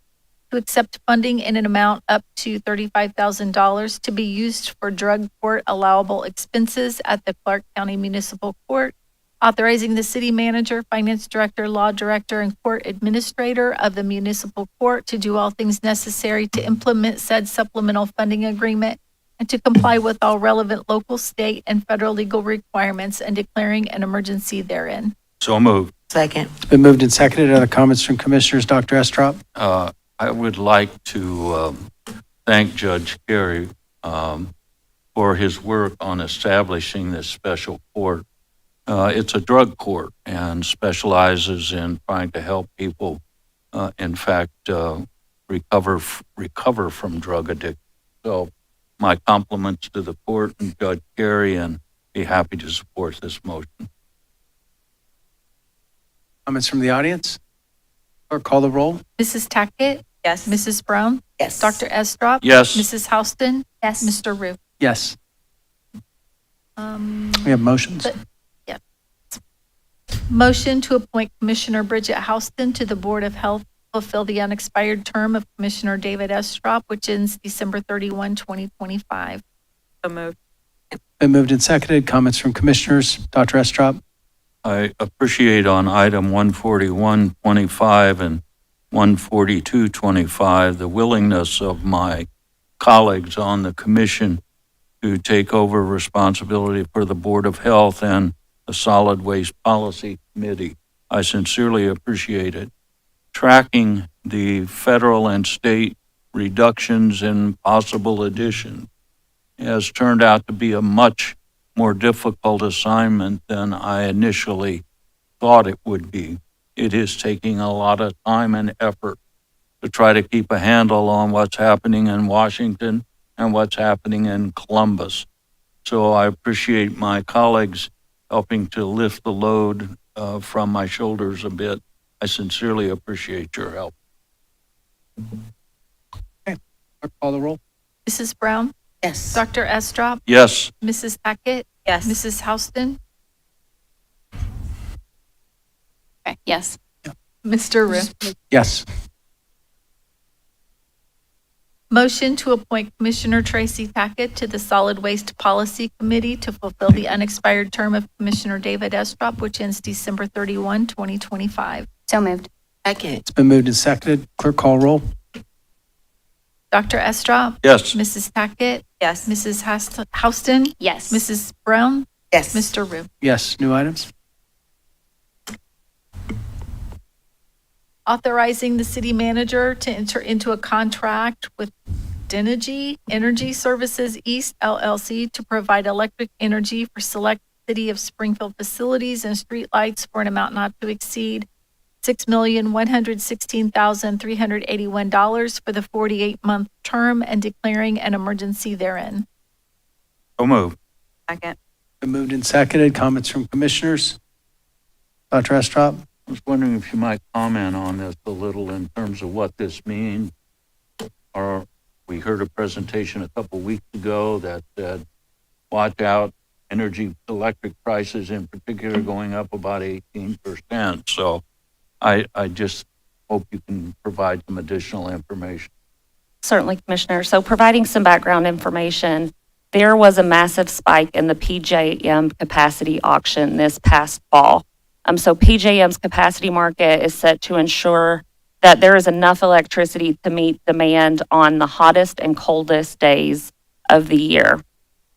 [SPEAKER 5] to accept funding in an amount up to $35,000 to be used for drug court allowable expenses at the Clark County Municipal Court, authorizing the city manager, finance director, law director, and court administrator of the municipal court to do all things necessary to implement said supplemental funding agreement and to comply with all relevant local, state, and federal legal requirements and declaring an emergency therein.
[SPEAKER 2] So moved.
[SPEAKER 19] Second.
[SPEAKER 1] It's been moved and seconded. Other comments from Commissioners? Dr. Estrop?
[SPEAKER 2] I would like to thank Judge Carey for his work on establishing this special court. It's a drug court and specializes in trying to help people, in fact, recover from drug addiction. So my compliments to the court and Judge Carey, and be happy to support this motion.
[SPEAKER 1] Comments from the audience? Clerk, call the roll.
[SPEAKER 5] Mrs. Tackett?
[SPEAKER 19] Yes.
[SPEAKER 5] Mrs. Brown?
[SPEAKER 19] Yes.
[SPEAKER 5] Dr. Estrop?
[SPEAKER 2] Yes.
[SPEAKER 5] Mrs. Houston?
[SPEAKER 4] Yes.
[SPEAKER 5] Mr. Rue?
[SPEAKER 1] Yes. We have motions.
[SPEAKER 5] Motion to appoint Commissioner Bridget Houston to the Board of Health to fulfill the unexpired term of Commissioner David Estrop, which ends December 31, 2025.
[SPEAKER 19] So moved.
[SPEAKER 1] Been moved and seconded. Comments from Commissioners? Dr. Estrop?
[SPEAKER 2] I appreciate on item 14125 and 14225 the willingness of my colleagues on the commission to take over responsibility for the Board of Health and the Solid Waste Policy Committee. I sincerely appreciate it. Tracking the federal and state reductions and possible additions has turned out to be a much more difficult assignment than I initially thought it would be. It is taking a lot of time and effort to try to keep a handle on what's happening in Washington and what's happening in Columbus. So I appreciate my colleagues helping to lift the load from my shoulders a bit. I sincerely appreciate your help.
[SPEAKER 1] Clerk, call the roll.
[SPEAKER 5] Mrs. Brown?
[SPEAKER 19] Yes.
[SPEAKER 5] Dr. Estrop?
[SPEAKER 2] Yes.
[SPEAKER 5] Mrs. Tackett?
[SPEAKER 19] Yes.
[SPEAKER 5] Mrs. Houston?
[SPEAKER 4] Okay. Yes.
[SPEAKER 5] Mr. Rue?
[SPEAKER 1] Yes.
[SPEAKER 5] Motion to appoint Commissioner Tracy Tackett to the Solid Waste Policy Committee to fulfill the unexpired term of Commissioner David Estrop, which ends December 31, 2025.
[SPEAKER 4] So moved.
[SPEAKER 19] Second.
[SPEAKER 1] It's been moved and seconded. Clerk, call roll.
[SPEAKER 5] Dr. Estrop?
[SPEAKER 2] Yes.
[SPEAKER 5] Mrs. Tackett?
[SPEAKER 19] Yes.
[SPEAKER 5] Mrs. Houston?
[SPEAKER 4] Yes.
[SPEAKER 5] Mrs. Brown?
[SPEAKER 19] Yes.
[SPEAKER 5] Mr. Rue?
[SPEAKER 1] Yes. New items?
[SPEAKER 5] Authorizing the city manager to enter into a contract with Dynegy Energy Services East LLC to provide electric energy for select City of Springfield facilities and streetlights for an amount not to exceed $6,116,381 for the 48-month term and declaring an emergency therein.
[SPEAKER 2] So moved.
[SPEAKER 19] Second.
[SPEAKER 1] Been moved and seconded. Comments from Commissioners? Dr. Estrop?
[SPEAKER 2] I was wondering if you might comment on this a little in terms of what this means. Or we heard a presentation a couple weeks ago that said, watch out, electric prices in particular going up about 18%. So I just hope you can provide some additional information.
[SPEAKER 20] Certainly, Commissioner. So providing some background information, there was a massive spike in the PJM capacity auction this past fall. So PJM's capacity market is set to ensure that there is enough electricity to meet demand on the hottest and coldest days of the year.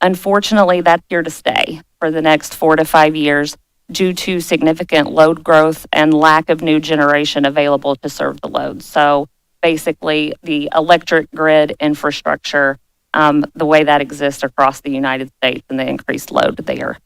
[SPEAKER 20] Unfortunately, that's here to stay for the next 4 to 5 years due to significant load growth and lack of new generation available to serve the load. So basically, the electric grid infrastructure, the way that exists across the United States and the increased load there.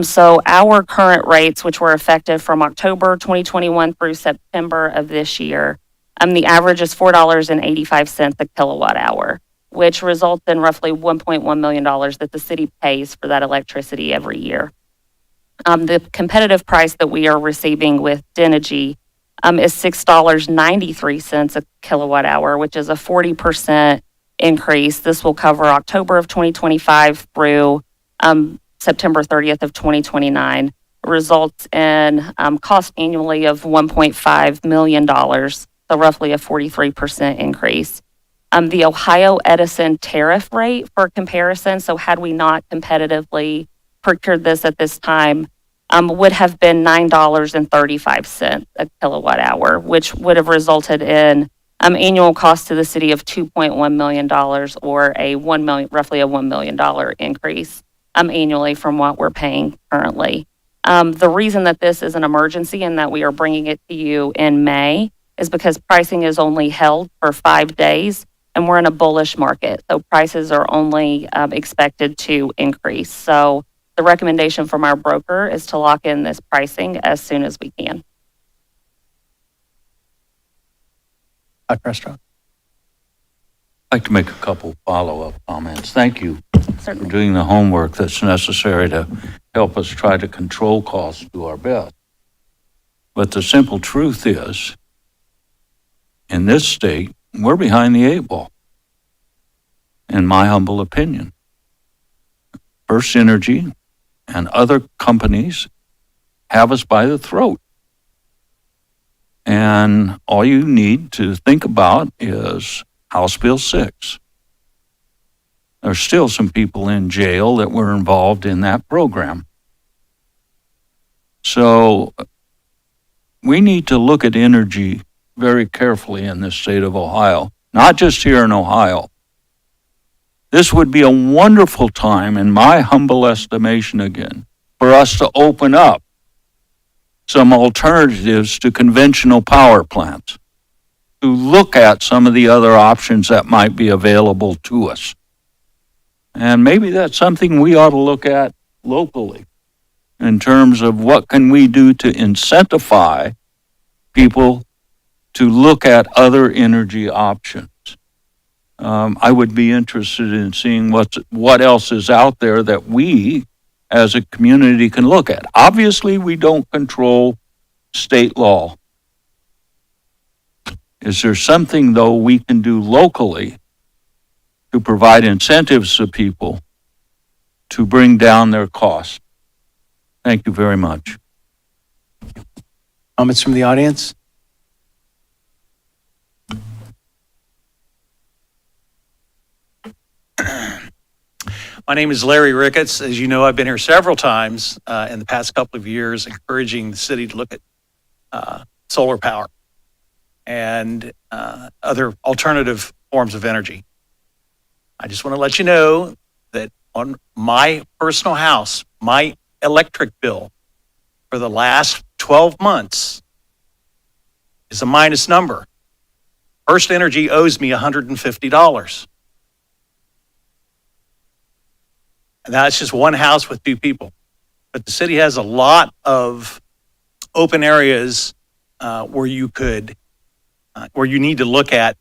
[SPEAKER 20] So our current rates, which were effective from October 2021 through September of this year, The average is $4.85 a kilowatt hour, which results in roughly $1.1 million that the city pays for that electricity every year. The competitive price that we are receiving with Dynegy is $6.93 a kilowatt hour, which is a 40% increase. This will cover October of 2025 through September 30th of 2029. Results in cost annually of $1.5 million, so roughly a 43% increase. The Ohio Edison tariff rate for comparison, so had we not competitively procured this at this time, would have been $9.35 a kilowatt hour, which would have resulted in annual cost to the city of $2.1 million, or roughly a $1 million increase annually from what we're paying currently. The reason that this is an emergency and that we are bringing it to you in May is because pricing is only held for 5 days, and we're in a bullish market, so prices are only expected to increase. So the recommendation from our broker is to lock in this pricing as soon as we can.
[SPEAKER 1] Dr. Estrop.
[SPEAKER 2] I'd like to make a couple follow-up comments. Thank you for
[SPEAKER 20] Certainly.
[SPEAKER 2] doing the homework that's necessary to help us try to control costs to our best. But the simple truth is, in this state, we're behind the 8 ball, in my humble opinion. First Energy and other companies have us by the throat. And all you need to think about is House Bill 6. There's still some people in jail that were involved in that program. So we need to look at energy very carefully in this state of Ohio, not just here in Ohio. This would be a wonderful time, in my humble estimation again, for us to open up some alternatives to conventional power plants, to look at some of the other options that might be available to us. And maybe that's something we ought to look at locally in terms of what can we do to incentivize people to look at other energy options. I would be interested in seeing what else is out there that we as a community can look at. Obviously, we don't control state law. Is there something, though, we can do locally to provide incentives to people to bring down their costs? Thank you very much.
[SPEAKER 1] Comments from the audience?
[SPEAKER 6] My name is Larry Ricketts. As you know, I've been here several times in the past couple of years encouraging the city to look at solar power and other alternative forms of energy. I just want to let you know that on my personal house, my electric bill for the last 12 months is a minus number. First Energy owes me $150. And that's just one house with 2 people. But the city has a lot of open areas where you need to look at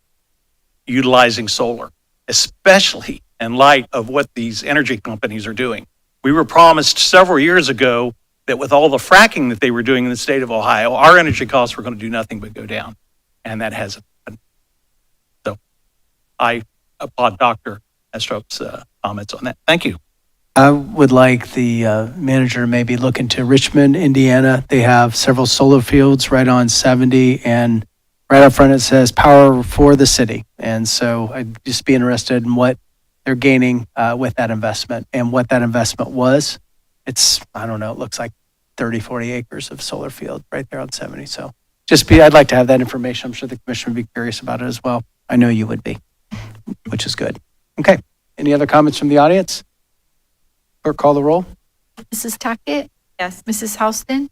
[SPEAKER 6] utilizing solar, especially in light of what these energy companies are doing. We were promised several years ago that with all the fracking that they were doing in the state of Ohio, our energy costs were going to do nothing but go down. And that hasn't happened. So I applaud Dr. Estrop's comments on that. Thank you.
[SPEAKER 1] I would like the manager to maybe look into Richmond, Indiana. They have several solar fields right on 70, and right up front it says power for the city. And so I'd just be interested in what they're gaining with that investment and what that investment was. It's, I don't know, it looks like 30, 40 acres of solar field right there on 70. So I'd like to have that information. I'm sure the commission would be curious about it as well. I know you would be, which is good. Okay. Any other comments from the audience? Clerk, call the roll.
[SPEAKER 5] Mrs. Tackett? Yes. Mrs. Houston?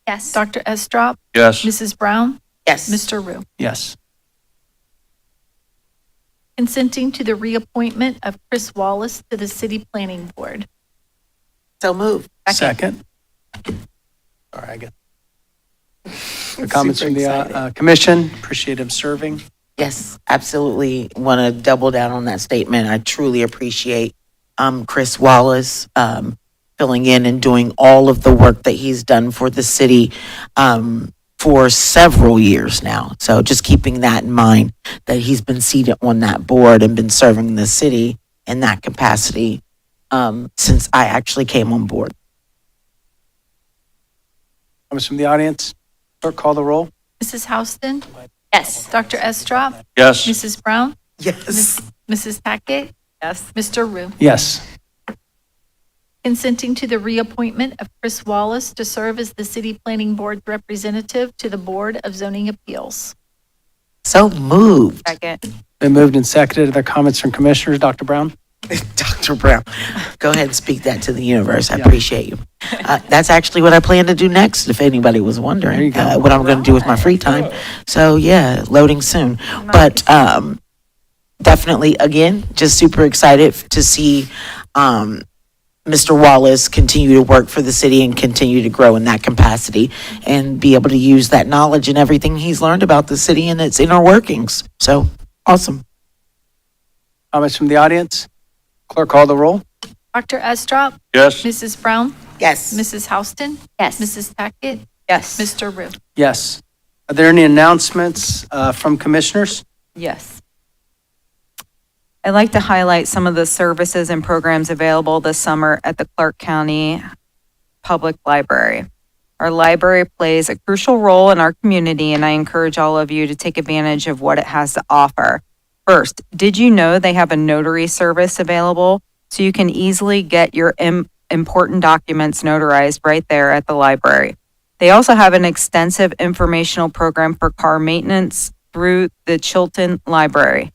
[SPEAKER 4] Yes.
[SPEAKER 5] Dr. Estrop?
[SPEAKER 2] Yes.
[SPEAKER 5] Mrs. Brown?
[SPEAKER 19] Yes.
[SPEAKER 5] Mr. Rue?
[SPEAKER 1] Yes.
[SPEAKER 5] Consenting to the reappointment of Chris Wallace to the City Planning Board.
[SPEAKER 19] So move.
[SPEAKER 1] Second. All right, I get. The comments from the commission, appreciate him serving.
[SPEAKER 19] Yes, absolutely. Want to double down on that statement. I truly appreciate Chris Wallace filling in and doing all of the work that he's done for the city for several years now. So just keeping that in mind, that he's been seated on that board and been serving the city in that capacity since I actually came on board.
[SPEAKER 1] Comments from the audience? Clerk, call the roll.
[SPEAKER 5] Mrs. Houston?
[SPEAKER 4] Yes.
[SPEAKER 5] Dr. Estrop?
[SPEAKER 2] Yes.
[SPEAKER 5] Mrs. Brown?
[SPEAKER 19] Yes.
[SPEAKER 5] Mrs. Tackett?
[SPEAKER 8] Yes.
[SPEAKER 5] Mr. Rue?
[SPEAKER 1] Yes.
[SPEAKER 5] Consenting to the reappointment of Chris Wallace to serve as the City Planning Board representative to the Board of Zoning Appeals.
[SPEAKER 19] So moved.
[SPEAKER 18] Second.
[SPEAKER 1] Been moved and seconded. Are there comments from commissioners? Dr. Brown?
[SPEAKER 19] Dr. Brown, go ahead and speak that to the universe. I
[SPEAKER 1] Yeah.
[SPEAKER 19] appreciate you. That's actually what I plan to do next, if anybody was
[SPEAKER 1] There you
[SPEAKER 19] wondering
[SPEAKER 1] go.
[SPEAKER 19] what I'm going to do with my free time. So yeah, loading soon. But definitely, again, just super excited to see Mr. Wallace continue to work for the city and continue to grow in that capacity and be able to use that knowledge and everything he's learned about the city and its inner workings. So awesome.
[SPEAKER 1] Comments from the audience? Clerk, call the roll.
[SPEAKER 5] Dr. Estrop?
[SPEAKER 2] Yes.
[SPEAKER 5] Mrs. Brown?
[SPEAKER 19] Yes.
[SPEAKER 5] Mrs. Houston?
[SPEAKER 4] Yes.
[SPEAKER 5] Mrs. Tackett?
[SPEAKER 8] Yes.
[SPEAKER 5] Mr. Rue?
[SPEAKER 1] Yes. Are there any announcements from commissioners?
[SPEAKER 18] Yes. I'd like to highlight some of the services and programs available this summer at the Clark County Public Library. Our library plays a crucial role in our community, and I encourage all of you to take advantage of what it has to offer. First, did you know they have a notary service available so you can easily get your important documents notarized right there at the library? They also have an extensive informational program for car maintenance through the Chilton Library.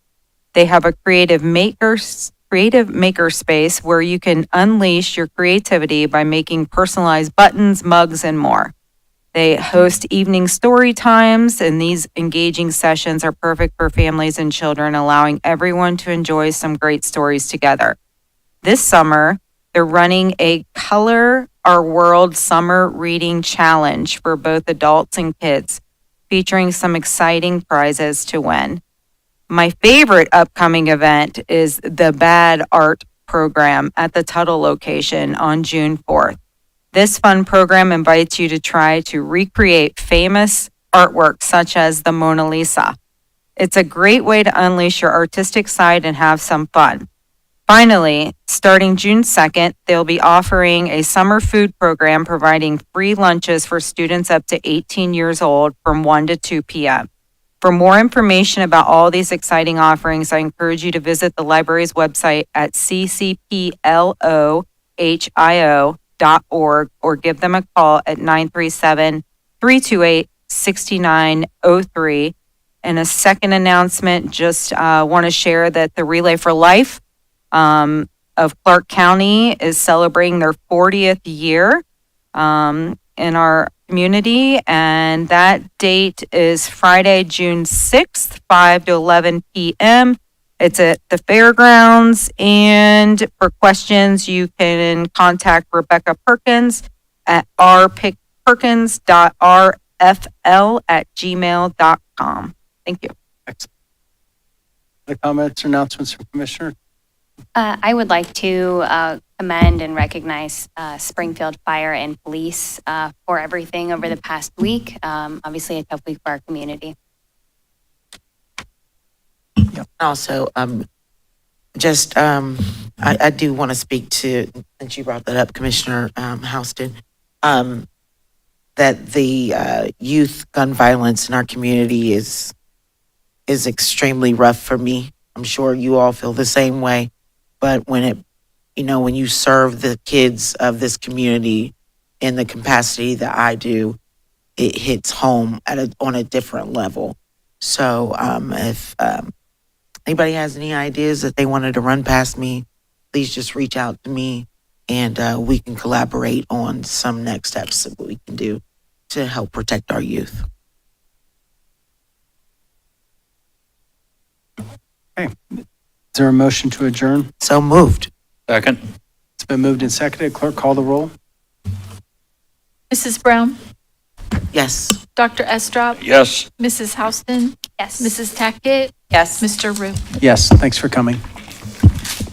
[SPEAKER 18] They have a creative maker space where you can unleash your creativity by making personalized buttons, mugs, and more. They host evening story times, and these engaging sessions are perfect for families and children, allowing everyone to enjoy some great stories together. This summer, they're running a Color Our World Summer Reading Challenge for both adults and kids, featuring some exciting prizes to win. My favorite upcoming event is the Bad Art Program at the Tuttle location on June 4th. This fun program invites you to try to recreate famous artwork such as the Mona Lisa. It's a great way to unleash your artistic side and have some fun. Finally, starting June 2nd, they'll be offering a summer food program providing free lunches for students up to 18 years old from 1 to 2 p.m. For more information about all these exciting offerings, I encourage you to visit the library's website at ccplohio.org or give them a call at 937-328-6903. And a second announcement, just want to share that the Relay for Life of Clark County is celebrating their 40th year in our community, and that date is Friday, June 6th, 5 to 11 p.m. It's at the fairgrounds, and for questions, you can contact Rebecca Perkins at rperkins.rfl@gmail.com. Thank you.
[SPEAKER 1] The comments or announcements from commissioner?
[SPEAKER 4] I would like to commend and recognize Springfield Fire and Police for everything over the past week. Obviously, a tough week for our community.
[SPEAKER 19] Also, I do want to speak to, since you brought that up, Commissioner Houston, that the youth gun violence in our community is extremely rough for me. I'm sure you all feel the same way. But when you serve the kids of this community in the capacity that I do, it hits home on a different level. So if anybody has any ideas that they wanted to run past me, please just reach out to me and we can collaborate on some next steps that we can do to help protect our youth.
[SPEAKER 1] Okay. Is there a motion to adjourn?
[SPEAKER 19] So moved.
[SPEAKER 2] Second.
[SPEAKER 1] It's been moved and seconded. Clerk, call the roll.
[SPEAKER 5] Mrs. Brown?
[SPEAKER 19] Yes.
[SPEAKER 5] Dr. Estrop?
[SPEAKER 2] Yes.
[SPEAKER 5] Mrs. Houston?
[SPEAKER 4] Yes.
[SPEAKER 5] Mrs. Tackett?
[SPEAKER 18] Yes.
[SPEAKER 5] Mr. Rue?
[SPEAKER 1] Yes, thanks for coming.